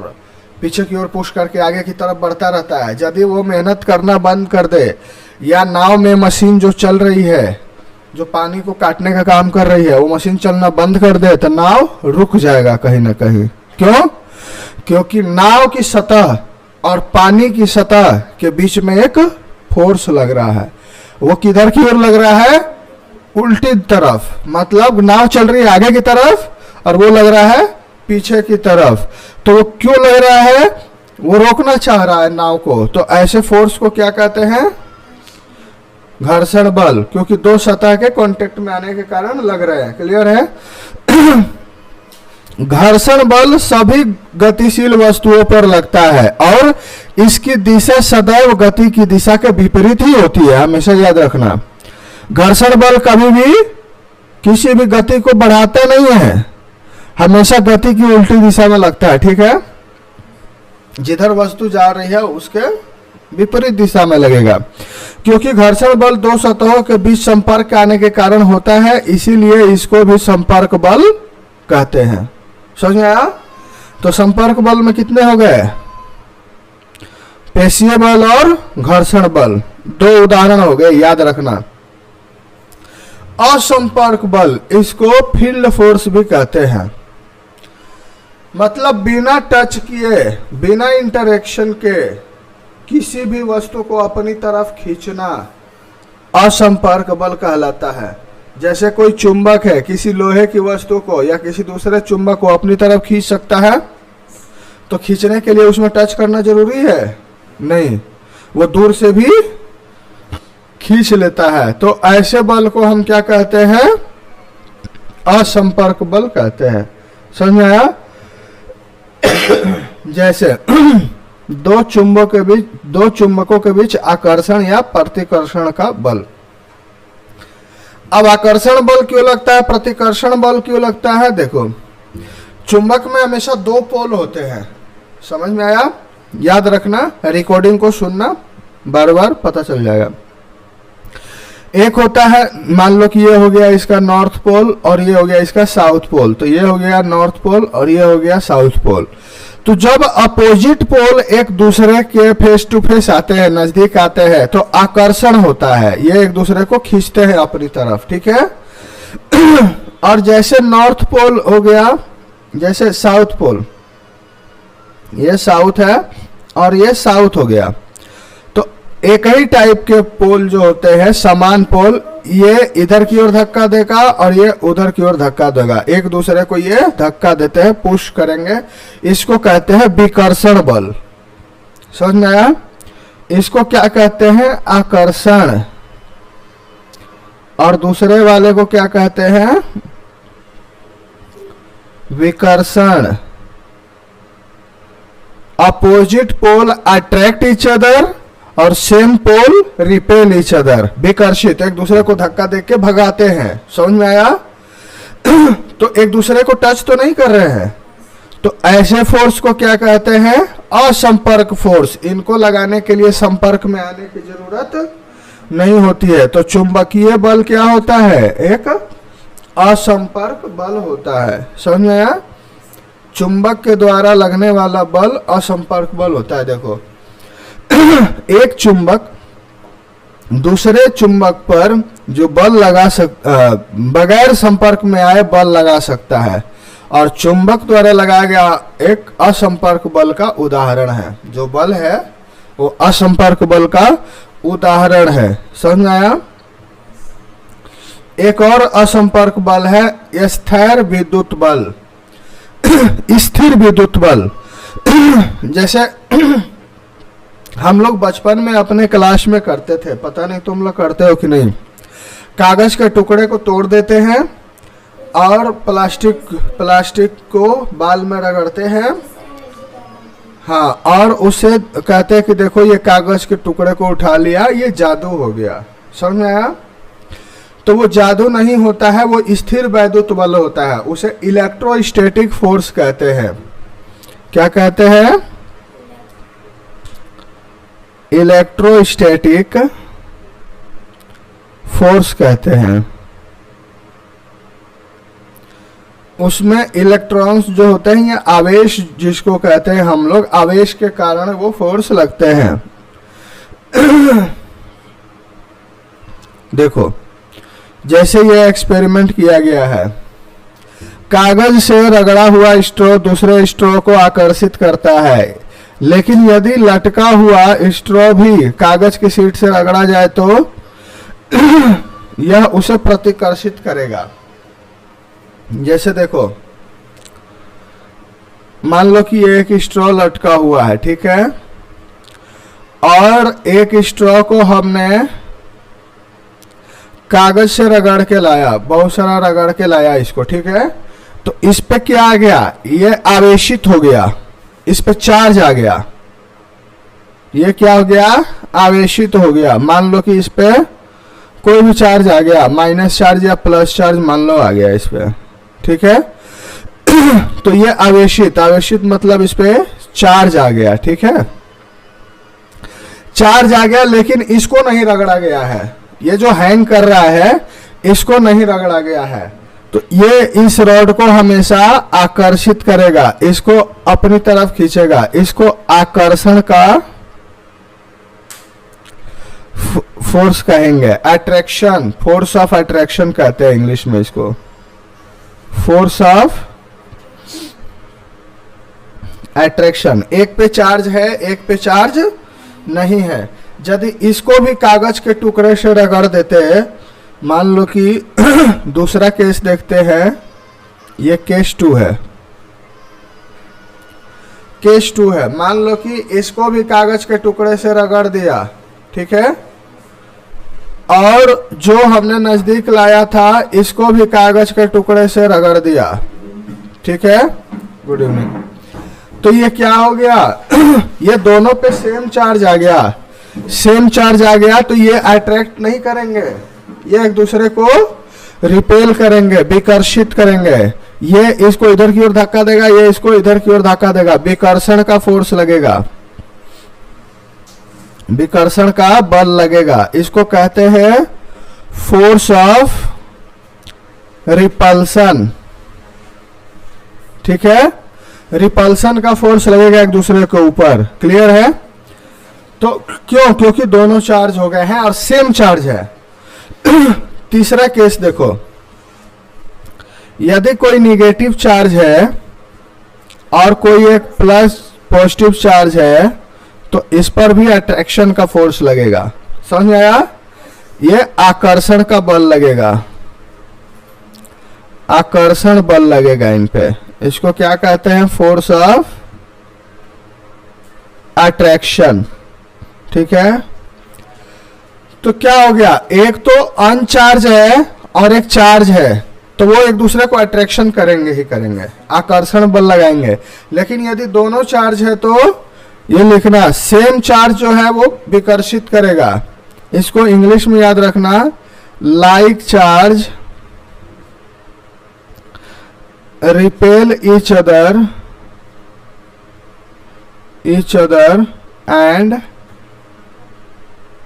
पीछे की ओर पुश करके आगे की तरफ बढ़ता रहता है, यदि वो मेहनत करना बंद कर दे, या नाव में मशीन जो चल रही है, जो पानी को काटने का काम कर रही है, वो मशीन चलना बंद कर दे तो नाव रुक जाएगा कहीं ना कहीं। क्यों? क्योंकि नाव की सतह और पानी की सतह के बीच में एक फोर्स लग रहा है। वो किधर की ओर लग रहा है? उल्टी तरफ। मतलब नाव चल रही है आगे की तरफ और वो लग रहा है पीछे की तरफ। तो वो क्यों लग रहा है? वो रोकना चाह रहा है नाव को। तो ऐसे फोर्स को क्या कहते हैं? घर्षण बल। क्योंकि दो सतह के कांटेक्ट में आने के कारण लग रहे हैं। क्लियर है? घर्षण बल सभी गतिशील वस्तुओं पर लगता है और इसकी दिशा सदैव गति की दिशा के विपरीत ही होती है। हमेशा याद रखना, घर्षण बल कभी भी किसी भी गति को बढ़ाता नहीं है, हमेशा गति की उल्टी दिशा में लगता है। ठीक है? जिधर वस्तु जा रही है उसके विपरीत दिशा में लगेगा। क्योंकि घर्षण बल दो सतहों के बीच संपर्क आने के कारण होता है, इसीलिए इसको भी संपर्क बल कहते हैं। समझ में आया? तो संपर्क बल में कितने हो गए? पेशीय बल और घर्षण बल, दो उदाहरण हो गए, याद रखना। असंपर्क बल, इसको फील्ड फोर्स भी कहते हैं। मतलब बिना टच किए, बिना इंटरेक्शन के किसी भी वस्तु को अपनी तरफ खींचना असंपर्क बल कहलाता है। जैसे कोई चुंबक है, किसी लोहे की वस्तु को या किसी दूसरे चुंबक को अपनी तरफ खींच सकता है, तो खींचने के लिए उसमें टच करना जरूरी है? नहीं, वो दूर से भी खींच लेता है। तो ऐसे बल को हम क्या कहते हैं? असंपर्क बल कहते हैं। समझ में आया? जैसे दो चुंबकों के बीच आकर्षण या प्रतिकर्षण का बल। अब आकर्षण बल क्यों लगता है, प्रतिकर्षण बल क्यों लगता है? देखो, चुंबक में हमेशा दो पोल होते हैं, समझ में आया? याद रखना, रिकॉर्डिंग को सुनना, बार बार पता चल जाएगा। एक होता है, मान लो कि ये हो गया इसका नॉर्थ पोल और ये हो गया इसका साउथ पोल, तो ये हो गया नॉर्थ पोल और ये हो गया साउथ पोल। तो जब अपोजिट पोल एक दूसरे के फेस टू फेस आते हैं, नजदीक आते हैं, तो आकर्षण होता है, ये एक दूसरे को खींचते हैं अपनी तरफ, ठीक है। और जैसे नॉर्थ पोल हो गया, जैसे साउथ पोल, ये साउथ है और ये साउथ हो गया, तो एक ही टाइप के पोल जो होते हैं, समान पोल, ये इधर की ओर धक्का देगा और ये उधर की ओर धक्का देगा, एक दूसरे को ये धक्का देते हैं, पुश करेंगे, इसको कहते हैं विकर्षण बल। समझ में आया? इसको क्या कहते हैं? आकर्षण। और दूसरे वाले को क्या कहते हैं? विकर्षण। Opposite pole attract each other और same pole repel each other. विकर्षित, एक दूसरे को धक्का देके के भगाते हैं। समझ में आया? तो एक दूसरे को टच तो नहीं कर रहे हैं, तो ऐसे फोर्स को क्या कहते हैं? असंपर्क फोर्स। इनको लगाने के लिए संपर्क में आने की जरूरत नहीं होती है। तो चुंबकीय बल क्या होता है? एक असंपर्क बल होता है। समझ में आया? चुंबक के द्वारा लगने वाला बल असंपर्क बल होता है। देखो, एक चुंबक दूसरे चुंबक पर जो बल लगा बगैर संपर्क में आए बल लगा सकता है, और चुंबक द्वारा लगाया गया एक असंपर्क बल का उदाहरण है। जो बल है वो असंपर्क बल का उदाहरण है। समझ में आया? एक और असंपर्क बल है स्थिर विद्युत बल। स्थिर विद्युत बल जैसे हम लोग बचपन में अपने क्लास में करते थे, पता नहीं तुम लोग करते हो कि नहीं। कागज के टुकड़े को तोड़ देते हैं और प्लास्टिक को बाल में रगड़ते हैं, हाँ, और उससे कहते हैं कि देखो ये कागज के टुकड़े को उठा लिया, ये जादू हो गया। समझ में आया? तो वो जादू नहीं होता है, वो स्थिर वैद्युत बल होता है। उसे इलेक्ट्रोस्टैटिक फोर्स कहते हैं। क्या कहते हैं? इलेक्ट्रोस्टैटिक फोर्स कहते हैं। उसमें इलेक्ट्रॉन्स जो होते हैं, ये आवेश जिसको कहते हैं हम लोग, आवेश के कारण वो फोर्स लगते हैं। देखो, जैसे ये एक्सपेरिमेंट किया गया है, कागज से रगड़ा हुआ स्ट्रॉ दूसरे स्ट्रॉ को आकर्षित करता है, लेकिन यदि लटका हुआ स्ट्रॉ भी कागज की शीट से रगड़ा जाए तो यह उसे प्रतिकर्षित करेगा। जैसे देखो, मान लो कि एक स्ट्रॉ लटका हुआ है, ठीक है, और एक स्ट्रॉ को हमने कागज से रगड़ के लाया, बहुत सारा रगड़ के लाया इसको, ठीक है। तो इस पे क्या आ गया? ये आवेशित हो गया, इस पे चार्ज आ गया। ये क्या हो गया? आवेशित हो गया। मान लो कि इस पे कोई भी चार्ज आ गया, माइनस चार्ज या प्लस चार्ज मान लो आ गया इस पे, ठीक है। तो ये आवेशित मतलब इस पे चार्ज आ गया, ठीक है। चार्ज आ गया, लेकिन इसको नहीं रगड़ा गया है, ये जो हैंग कर रहा है इसको नहीं रगड़ा गया है। तो ये इस रॉड को हमेशा आकर्षित करेगा, इसको अपनी तरफ खींचेगा। इसको आकर्षण का फोर्स कहेंगे, अट्रैक्शन, फोर्स ऑफ अट्रैक्शन कहते हैं इंग्लिश में इसको, फोर्स ऑफ अट्रैक्शन। एक पे चार्ज है, एक पे चार्ज नहीं है। यदि इसको भी कागज के टुकड़े से रगड़ देते हैं, मान लो कि दूसरा केस देखते हैं, ये केस 2 है, केस 2 है। मान लो कि इसको भी कागज के टुकड़े से रगड़ दिया, ठीक है, और जो हमने नजदीक लाया था इसको भी कागज के टुकड़े से रगड़ दिया, ठीक है। Good evening. तो ये क्या हो गया ये दोनों पे सेम चार्ज आ गया, सेम चार्ज आ गया, तो ये अट्रैक्ट नहीं करेंगे, ये एक दूसरे को रिपेल करेंगे, विकर्षित करेंगे। ये इसको इधर की ओर धक्का देगा, ये इसको इधर की ओर धक्का देगा, विकर्षण का फोर्स लगेगा, विकर्षण का बल लगेगा। इसको कहते हैं फोर्स ऑफ रिपल्सन। ठीक है, रिपल्सन का फोर्स लगेगा एक दूसरे के ऊपर। क्लियर है? तो क्यों? क्योंकि दोनों चार्ज हो गए हैं और सेम चार्ज है। तीसरा केस देखो, यदि कोई निगेटिव चार्ज है और कोई एक प्लस पॉजिटिव चार्ज है, तो इस पर भी अट्रैक्शन का फोर्स लगेगा। समझ में आया? ये आकर्षण का बल लगेगा, आकर्षण बल लगेगा इन पे। इसको क्या कहते हैं? Force of attraction. ठीक है, तो क्या हो गया, एक तो अनचार्ज है और एक चार्ज है, तो वो एक दूसरे को अट्रैक्शन करेंगे ही करेंगे, आकर्षण बल लगाएंगे। लेकिन यदि दोनों चार्ज है तो ये लिखना, सेम चार्ज जो है वो विकर्षित करेगा। इसको इंग्लिश में याद रखना, like charge repel each other and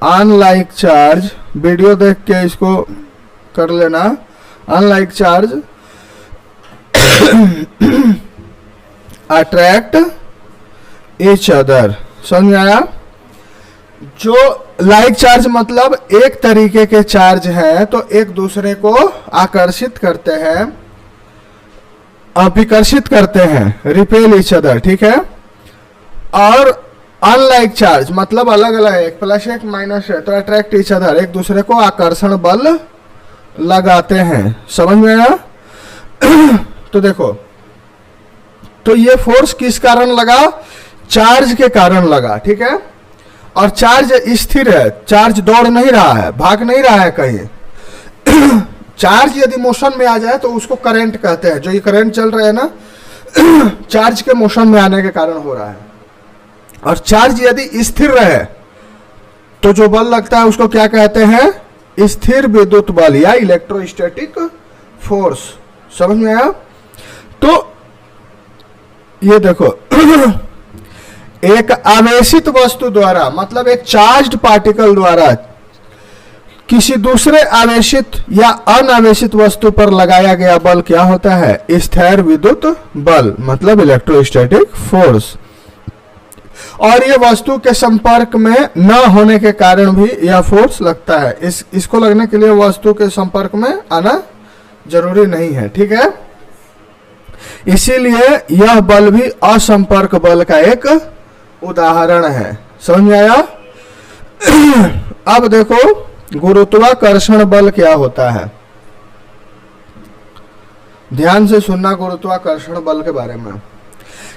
unlike charge, video देख के इसको कर लेना, unlike charge attract each other। समझ में आया? जो लाइक चार्ज मतलब एक तरीके के चार्ज हैं तो एक दूसरे को आकर्षित करते हैं, विकर्षित करते हैं, रिपेल ईच अदर। ठीक है, और अनलाइक चार्ज मतलब अलग अलग है, एक प्लस एक माइनस है, तो अट्रैक्ट ईच अदर, एक दूसरे को आकर्षण बल लगाते हैं। समझ में आया? तो देखो, तो ये फोर्स किस कारण लगा? चार्ज के कारण लगा। ठीक है, और चार्ज स्थिर है, चार्ज दौड़ नहीं रहा है, भाग नहीं रहा है कहीं। चार्ज यदि मोशन में आ जाए तो उसको करंट कहते हैं। जो ये करंट चल रहा है ना, चार्ज के मोशन में आने के कारण हो रहा है। और चार्ज यदि स्थिर रहे तो जो बल लगता है उसको क्या कहते हैं? स्थिर विद्युत बल या इलेक्ट्रोस्टैटिक फोर्स। समझ में आया? तो ये देखो, एक आवेशित वस्तु द्वारा मतलब एक चार्ज्ड पार्टिकल द्वारा किसी दूसरे आवेशित या अनावेशित वस्तु पर लगाया गया बल क्या होता है? स्थिर विद्युत बल मतलब इलेक्ट्रोस्टैटिक फोर्स। और ये वस्तु के संपर्क में न होने के कारण भी यह फोर्स लगता है। इसको लगने के लिए वस्तु के संपर्क में आना जरूरी नहीं है। ठीक है, इसीलिए यह बल भी असंपर्क बल का एक उदाहरण है। समझ में आया? अब देखो, गुरुत्वाकर्षण बल क्या होता है? ध्यान से सुनना गुरुत्वाकर्षण बल के बारे में।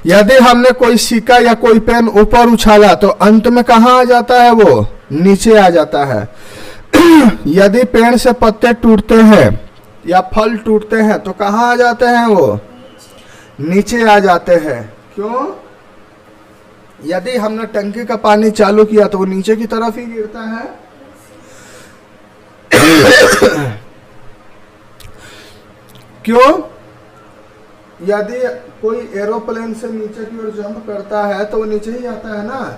यदि हमने कोई सिक्का या कोई पेन ऊपर उछाला तो अंत में कहां आ जाता है? वो नीचे आ जाता है। यदि पेड़ से पत्ते टूटते हैं या फल टूटते हैं तो कहां आ जाते हैं? वो नीचे आ जाते हैं। क्यों? यदि हमने टंकी का पानी चालू किया तो वो नीचे की तरफ ही गिरता है। क्यों? यदि कोई एरोप्लेन से नीचे की ओर जंप करता है तो वो नीचे ही आता है ना।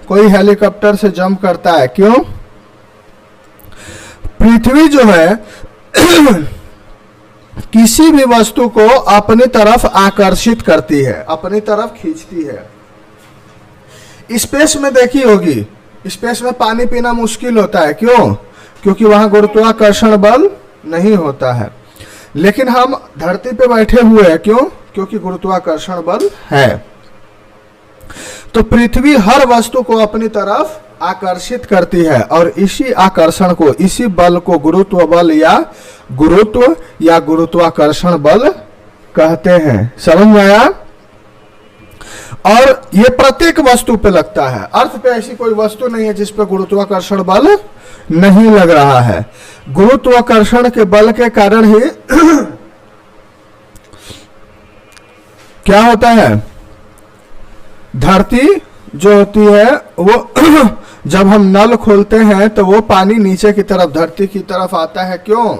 कोई हेलीकॉप्टर से जंप करता है, क्यों? पृथ्वी जो है किसी भी वस्तु को अपनी तरफ आकर्षित करती है, अपनी तरफ खींचती है। स्पेस में देखी होगी, स्पेस में पानी पीना मुश्किल होता है। क्यों? क्योंकि वहां गुरुत्वाकर्षण बल नहीं होता है। लेकिन हम धरती पे बैठे हुए हैं, क्यों? क्योंकि गुरुत्वाकर्षण बल है। तो पृथ्वी हर वस्तु को अपनी तरफ आकर्षित करती है और इसी आकर्षण को, इसी बल को गुरुत्व बल या गुरुत्वाकर्षण बल कहते हैं। समझ में आया? और ये प्रत्येक वस्तु पे लगता है। अर्थ पे ऐसी कोई वस्तु नहीं है जिस पे गुरुत्वाकर्षण बल नहीं लग रहा है। गुरुत्वाकर्षण के बल के कारण ही क्या होता है? धरती जो होती है वो जब हम नल खोलते हैं तो वो पानी नीचे की तरफ धरती की तरफ आता है, क्यों?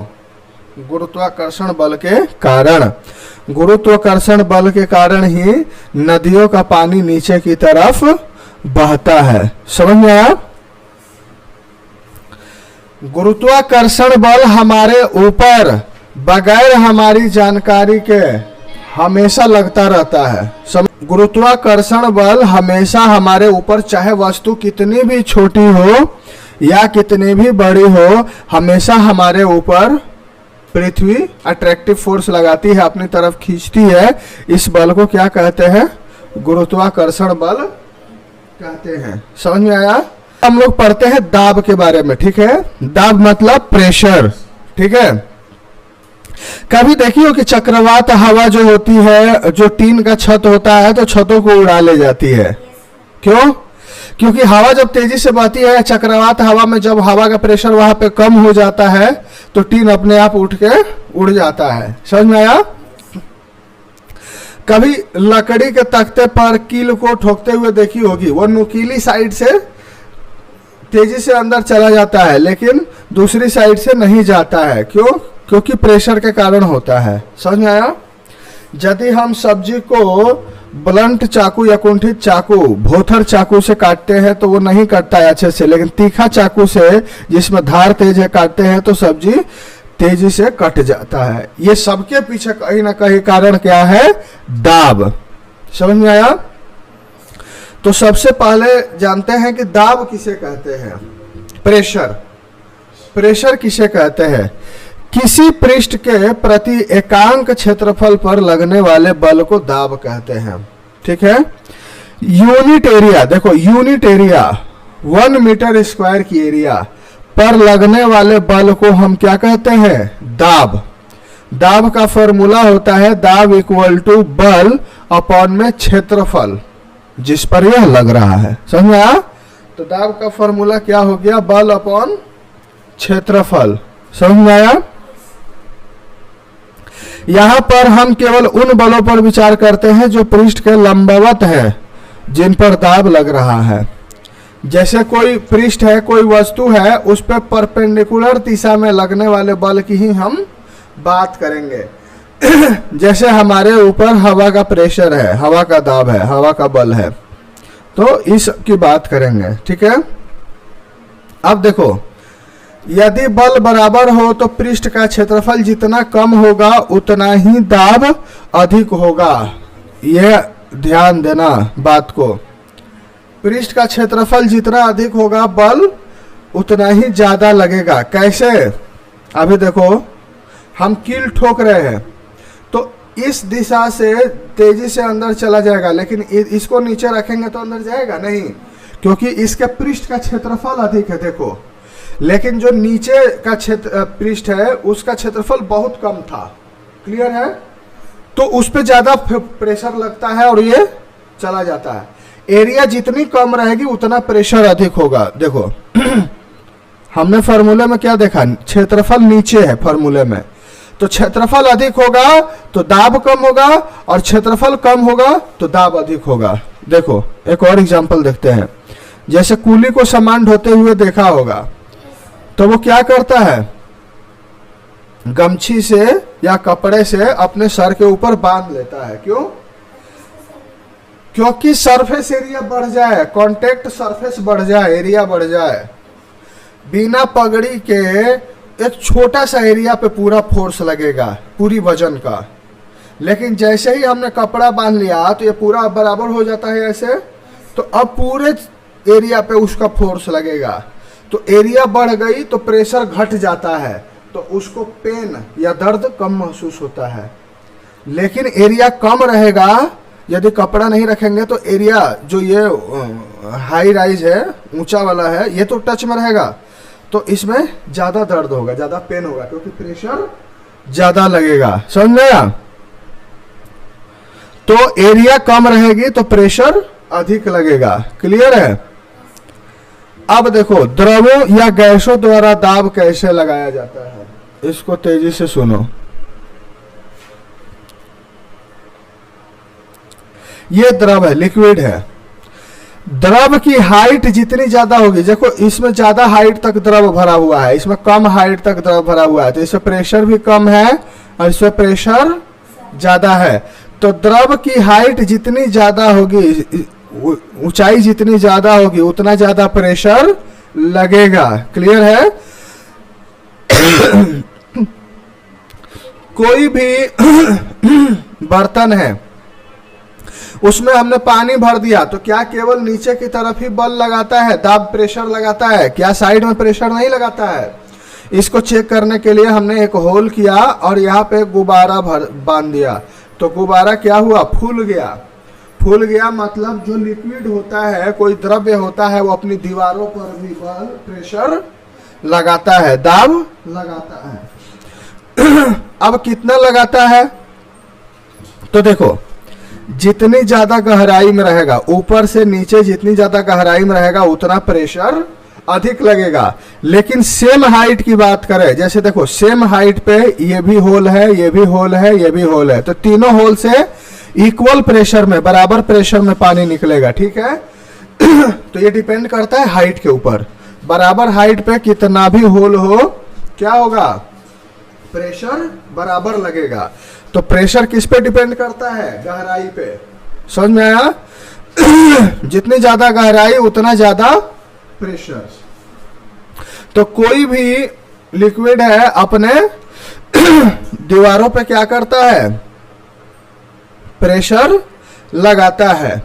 गुरुत्वाकर्षण बल के कारण। गुरुत्वाकर्षण बल के कारण ही नदियों का पानी नीचे की तरफ बहता है। समझ में आया? गुरुत्वाकर्षण बल हमारे ऊपर बगैर हमारी जानकारी के हमेशा लगता रहता है। गुरुत्वाकर्षण बल हमेशा हमारे ऊपर, चाहे वस्तु कितनी भी छोटी हो या कितनी भी बड़ी हो, हमेशा हमारे ऊपर पृथ्वी अट्रैक्टिव फोर्स लगाती है, अपनी तरफ खींचती है। इस बल को क्या कहते हैं? गुरुत्वाकर्षण बल कहते हैं। समझ में आया? हम लोग पढ़ते हैं दाब के बारे में, ठीक है? दाब मतलब प्रेशर, ठीक है? कभी देखिए कि चक्रवात हवा जो होती है, जो टीन का छत होता है, तो छतों को उड़ा ले जाती है। क्यों? क्योंकि हवा जब तेजी से बहती है, चक्रवात हवा में जब हवा का प्रेशर वहां पे कम हो जाता है तो टीन अपने आप उठ के उड़ जाता है। समझ में आया? कभी लकड़ी के तख्ते पर कील को ठोकते हुए देखी होगी, वो नुकीली साइड से तेजी से अंदर चला जाता है लेकिन दूसरी साइड से नहीं जाता है। क्यों? क्योंकि प्रेशर के कारण होता है। समझ में आया? यदि हम सब्जी को ब्लंट चाकू या कुंठित चाकू, भोथर चाकू से काटते हैं तो वो नहीं कटता है अच्छे से, लेकिन तीखा चाकू से जिसमें धार तेज है काटते हैं तो सब्जी तेजी से कट जाता है। ये सबके पीछे कहीं ना कहीं कारण क्या है? दाब। समझ में आया? तो सबसे पहले जानते हैं कि दाब किसे कहते हैं? प्रेशर। प्रेशर किसे कहते हैं? किसी पृष्ठ के प्रति एकांक क्षेत्रफल पर लगने वाले बल को दाब कहते हैं, ठीक है? यूनिट एरिया, देखो यूनिट एरिया 1 मीटर स्क्वायर की एरिया पर लगने वाले बल को हम क्या कहते हैं? दाब। दाब का फॉर्मूला होता है दाब इक्वल टू बल अपॉन में क्षेत्रफल जिस पर यह लग रहा है। समझ में आया? तो दाब का फॉर्मूला क्या हो गया? बल अपॉन क्षेत्रफल। समझ में आया? यहां पर हम केवल उन बलों पर विचार करते हैं जो पृष्ठ के लंबवत है, जिन पर दाब लग रहा है। जैसे कोई पृष्ठ है, कोई वस्तु है, उस पर परपेंडिकुलर दिशा में लगने वाले बल की ही हम बात करेंगे। जैसे हमारे ऊपर हवा का प्रेशर है, हवा का दाब है, हवा का बल है, तो इसकी बात करेंगे, ठीक है? अब देखो, यदि बल बराबर हो तो पृष्ठ का क्षेत्रफल जितना कम होगा उतना ही दाब अधिक होगा। यह ध्यान देना बात को। पृष्ठ का क्षेत्रफल जितना अधिक होगा बल उतना ही ज्यादा लगेगा। कैसे? अभी देखो, हम कील ठोक रहे हैं तो इस दिशा से तेजी से अंदर चला जाएगा, लेकिन इसको नीचे रखेंगे तो अंदर जाएगा नहीं, क्योंकि इसके पृष्ठ का क्षेत्रफल अधिक है। देखो, लेकिन जो नीचे का क्षेत्र पृष्ठ है उसका क्षेत्रफल बहुत कम था। क्लियर है? तो उस पे ज्यादा प्रेशर लगता है और ये चला जाता है। एरिया जितनी कम रहेगी उतना प्रेशर अधिक होगा। देखो हमने फॉर्मूले में क्या देखा? क्षेत्रफल नीचे है फॉर्मूले में, तो क्षेत्रफल अधिक होगा तो दाब कम होगा, और क्षेत्रफल कम होगा तो दाब अधिक होगा। देखो एक और एग्जांपल देखते हैं। जैसे कूली को सामान ढोते हुए देखा होगा, तो वो क्या करता है? गमछी से या कपड़े से अपने सर के ऊपर बांध लेता है। क्यों? क्योंकि सरफेस एरिया बढ़ जाए, कांटेक्ट सरफेस बढ़ जाए, एरिया बढ़ जाए। बिना पगड़ी के एक छोटा सा एरिया पे पूरा फोर्स लगेगा, पूरी वजन का। लेकिन जैसे ही हमने कपड़ा बांध लिया तो ये पूरा बराबर हो जाता है ऐसे, तो अब पूरे एरिया पे उसका फोर्स लगेगा। तो एरिया बढ़ गई तो प्रेशर घट जाता है, तो उसको पेन या दर्द कम महसूस होता है। लेकिन एरिया कम रहेगा, यदि कपड़ा नहीं रखेंगे तो एरिया जो ये हाई राइज है, ऊंचा वाला है, ये तो टच में रहेगा, तो इसमें ज्यादा दर्द होगा, ज्यादा पेन होगा, क्योंकि प्रेशर ज्यादा लगेगा। समझ में आया? तो एरिया कम रहेगी तो प्रेशर अधिक लगेगा। क्लियर है? अब देखो, द्रवों या गैसों द्वारा दाब कैसे लगाया जाता है, इसको तेजी से सुनो। ये द्रव है, लिक्विड है, द्रव की हाइट जितनी ज्यादा होगी, देखो इसमें ज्यादा हाइट तक द्रव भरा हुआ है, इसमें कम हाइट तक द्रव भरा हुआ है, तो इसमें प्रेशर भी कम है और इसमें प्रेशर ज्यादा है। तो द्रव की हाइट जितनी ज्यादा होगी, ऊंचाई जितनी ज्यादा होगी, उतना ज्यादा प्रेशर लगेगा। क्लियर है? कोई भी बर्तन है, उसमें हमने पानी भर दिया, तो क्या केवल नीचे की तरफ ही बल लगाता है, दाब प्रेशर लगाता है, क्या साइड में प्रेशर नहीं लगाता है? इसको चेक करने के लिए हमने एक होल किया और यहाँ पे गुब्बारा बांध दिया, तो गुब्बारा क्या हुआ? फूल गया। फूल गया मतलब जो लिक्विड होता है, कोई द्रव्य होता है, वो अपनी दीवारों पर भी बल प्रेशर लगाता है, दाब लगाता है। अब कितना लगाता है? तो देखो, जितनी ज्यादा गहराई में रहेगा, ऊपर से नीचे जितनी ज्यादा गहराई में रहेगा, उतना प्रेशर अधिक लगेगा। लेकिन सेम हाइट की बात करें, जैसे देखो सेम हाइट पे ये भी होल है, ये भी होल है, ये भी होल है, तो तीनों होल से इक्वल प्रेशर में, बराबर प्रेशर में पानी निकलेगा। ठीक है? तो ये डिपेंड करता है हाइट के ऊपर। बराबर हाइट पे कितना भी होल हो, क्या होगा? प्रेशर बराबर लगेगा। तो प्रेशर किस पे डिपेंड करता है? गहराई पे। समझ में आया? जितनी ज्यादा गहराई उतना ज्यादा प्रेशर। तो कोई भी लिक्विड है अपने दीवारों पे क्या करता है? प्रेशर लगाता है।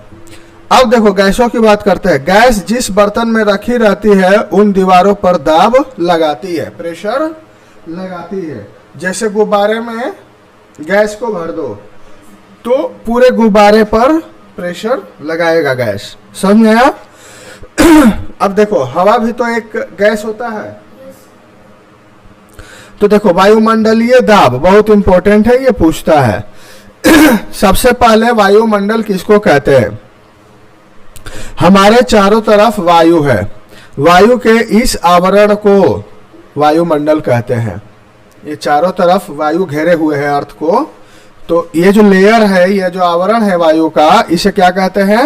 अब देखो गैसों की बात करते हैं। गैस जिस बर्तन में रखी रहती है, उन दीवारों पर दाब लगाती है, प्रेशर लगाती है। जैसे गुब्बारे में गैस को भर दो, तो पूरे गुब्बारे पर प्रेशर लगाएगा गैस। समझ में आया? अब देखो, हवा भी तो एक गैस होता है। तो देखो, वायुमंडलीय दाब बहुत इंपॉर्टेंट है, ये पूछता है। सबसे पहले वायुमंडल किसको कहते हैं? हमारे चारों तरफ वायु है, वायु के इस आवरण को वायुमंडल कहते हैं। ये चारों तरफ वायु घेरे हुए है अर्थ को, तो ये जो लेयर है, ये जो आवरण है वायु का, इसे क्या कहते हैं?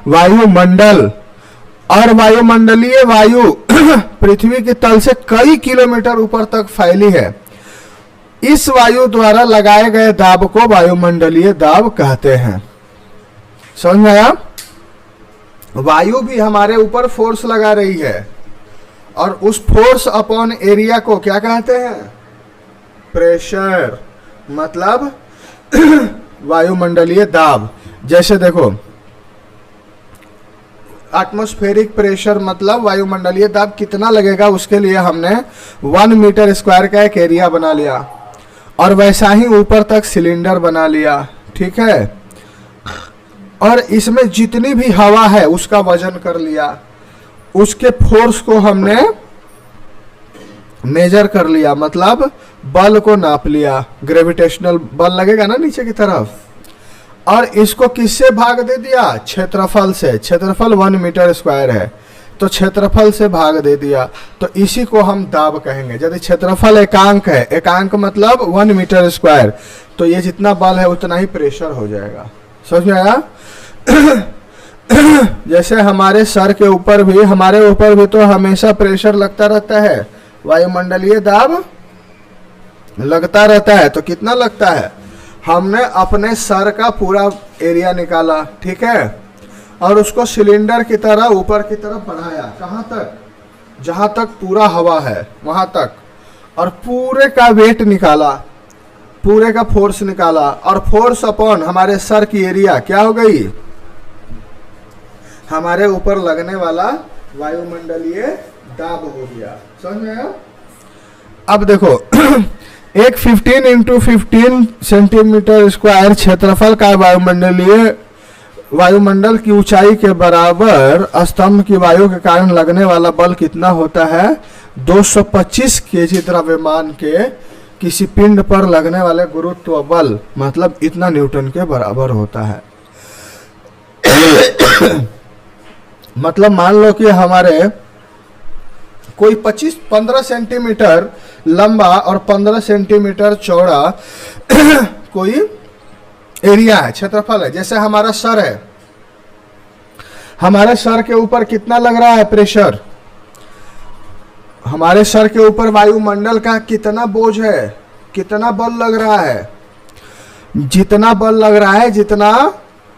वायुमंडल। और वायुमंडलीय वायु पृथ्वी के तल से कई किलोमीटर ऊपर तक फैली है। इस वायु द्वारा लगाए गए दाब को वायुमंडलीय दाब कहते हैं। समझ में आया? वायु भी हमारे ऊपर फोर्स लगा रही है, और उस फोर्स अपॉन एरिया को क्या कहते हैं? प्रेशर। मतलब वायुमंडलीय दाब। जैसे देखो, एटमॉस्फेरिक प्रेशर मतलब वायुमंडलीय दाब कितना लगेगा, उसके लिए हमने 1 मीटर स्क्वायर का एक एरिया बना लिया, और वैसा ही ऊपर तक सिलेंडर बना लिया। ठीक है? और इसमें जितनी भी हवा है उसका वजन कर लिया, उसके फोर्स को हमने मेजर कर लिया, मतलब बल को नाप लिया। ग्रेविटेशनल बल लगेगा ना नीचे की तरफ, और इसको किससे भाग दे दिया? क्षेत्रफल से। क्षेत्रफल 1 मीटर स्क्वायर है, तो क्षेत्रफल से भाग दे दिया, तो इसी को हम दाब कहेंगे। यदि क्षेत्रफल एकांक है, एकांक मतलब 1 मीटर स्क्वायर, तो ये जितना बल है उतना ही प्रेशर हो जाएगा। समझ में आया? जैसे हमारे सर के ऊपर भी, हमारे ऊपर भी तो हमेशा प्रेशर लगता रहता है, वायुमंडलीय दाब लगता रहता है। तो कितना लगता है? हमने अपने सर का पूरा एरिया निकाला, ठीक है, और उसको सिलेंडर की तरह ऊपर की तरफ बढ़ाया। कहाँ तक? जहां तक पूरा हवा है वहां तक, और पूरे का वेट निकाला, पूरे का फोर्स निकाला, और फोर्स अपॉन हमारे सर की एरिया क्या हो गई? हमारे ऊपर लगने वाला वायुमंडलीय दाब हो गया। समझ में आया? अब देखो, एक 15 इंटू 15 सेंटीमीटर स्क्वायर क्षेत्रफल का वायुमंडल की ऊंचाई के बराबर स्तंभ की वायु के कारण लगने वाला बल कितना होता है? 225 केजी द्रव्यमान के किसी पिंड पर लगने वाले गुरुत्व बल, मतलब इतना न्यूटन के बराबर होता है। मतलब मान लो कि हमारे कोई 15 सेंटीमीटर लंबा और 15 सेंटीमीटर चौड़ा कोई एरिया है, क्षेत्रफल है। जैसे हमारा सर है, हमारे सर के ऊपर कितना लग रहा है प्रेशर, हमारे सर के ऊपर वायुमंडल का कितना बोझ है, कितना बल लग रहा है, जितना बल लग रहा है, जितना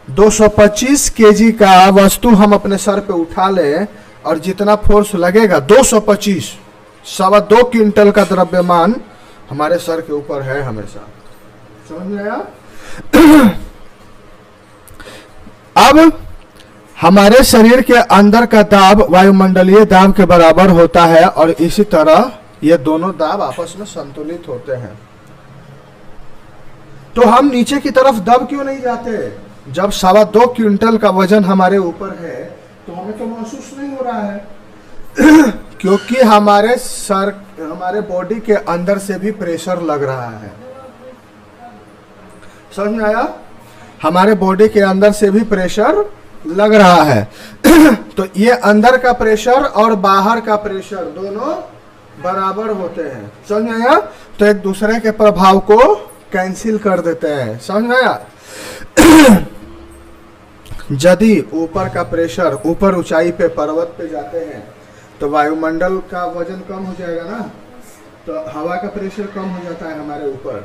225 केजी का वस्तु हम अपने सर पे उठा लें और जितना फोर्स लगेगा 225, 2.25 क्विंटल का द्रव्यमान हमारे सर के ऊपर है हमेशा। समझ में आया? अब हमारे शरीर के अंदर का दाब वायुमंडलीय दाब के बराबर होता है और इसी तरह ये दोनों दाब आपस में संतुलित होते हैं। तो हम नीचे की तरफ दब क्यों नहीं जाते? जब 2.25 क्विंटल का वजन हमारे ऊपर है तो हमें तो महसूस नहीं हो रहा है क्योंकि हमारे सर, हमारे बॉडी के अंदर से भी प्रेशर लग रहा है। समझ में आया? हमारे बॉडी के अंदर से भी प्रेशर लग रहा है तो ये अंदर का प्रेशर और बाहर का प्रेशर दोनों बराबर होते हैं। समझ में आया? तो एक दूसरे के प्रभाव को कैंसिल कर देते हैं। समझ में आया? यदि ऊपर का प्रेशर, ऊपर ऊंचाई पे पर्वत पे जाते हैं तो वायुमंडल का वजन कम हो जाएगा ना, तो हवा का प्रेशर कम हो जाता है हमारे ऊपर,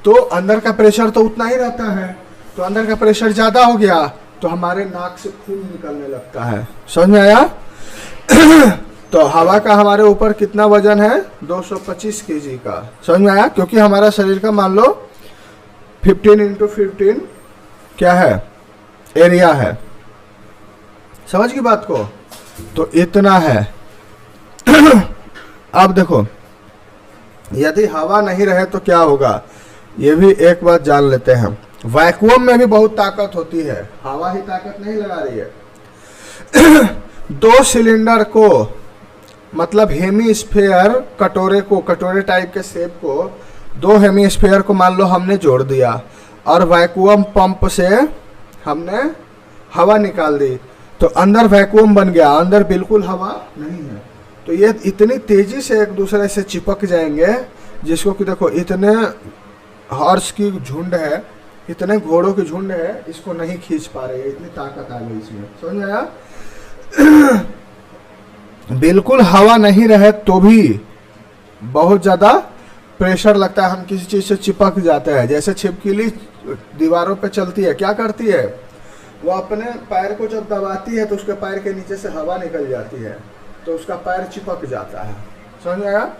तो अंदर का प्रेशर तो उतना ही रहता है। तो अंदर का प्रेशर ज्यादा हो गया तो हमारे नाक से खून निकलने लगता है। समझ में आया? तो हवा का हमारे ऊपर कितना वजन है? 225 केजी का। समझ में आया? क्योंकि हमारा शरीर का मान लो 15 × 15 क्या है, एरिया है। समझ की बात को? तो इतना है। अब देखो, यदि हवा नहीं रहे तो क्या होगा, ये भी एक बात जान लेते हैं। वैक्यूम में भी बहुत ताकत होती है, हवा ही ताकत नहीं लगा रही है। 2 सिलेंडर को, मतलब हेमीस्फेयर कटोरे को, कटोरे टाइप के शेप को, 2 हेमीस्फेयर को मान लो हमने जोड़ दिया और वैक्यूम पंप से हमने हवा निकाल दी तो अंदर वैक्यूम बन गया, अंदर बिल्कुल हवा नहीं है। तो ये इतनी तेजी से एक दूसरे से चिपक जाएंगे जिसको कि देखो इतने हॉर्स की झुंड है, इतने घोड़ों की झुंड है, इसको नहीं खींच पा रहे, इतनी ताकत आ गई इसमें। समझ में आया? बिल्कुल हवा नहीं रहे तो भी बहुत ज्यादा प्रेशर लगता है, हम किसी चीज से चिपक जाते हैं। जैसे छिपकली दीवारों पे चलती है, क्या करती है, वो अपने पैर को जब दबाती है तो उसके पैर के नीचे से हवा निकल जाती है तो उसका पैर चिपक जाता है। समझ में आया?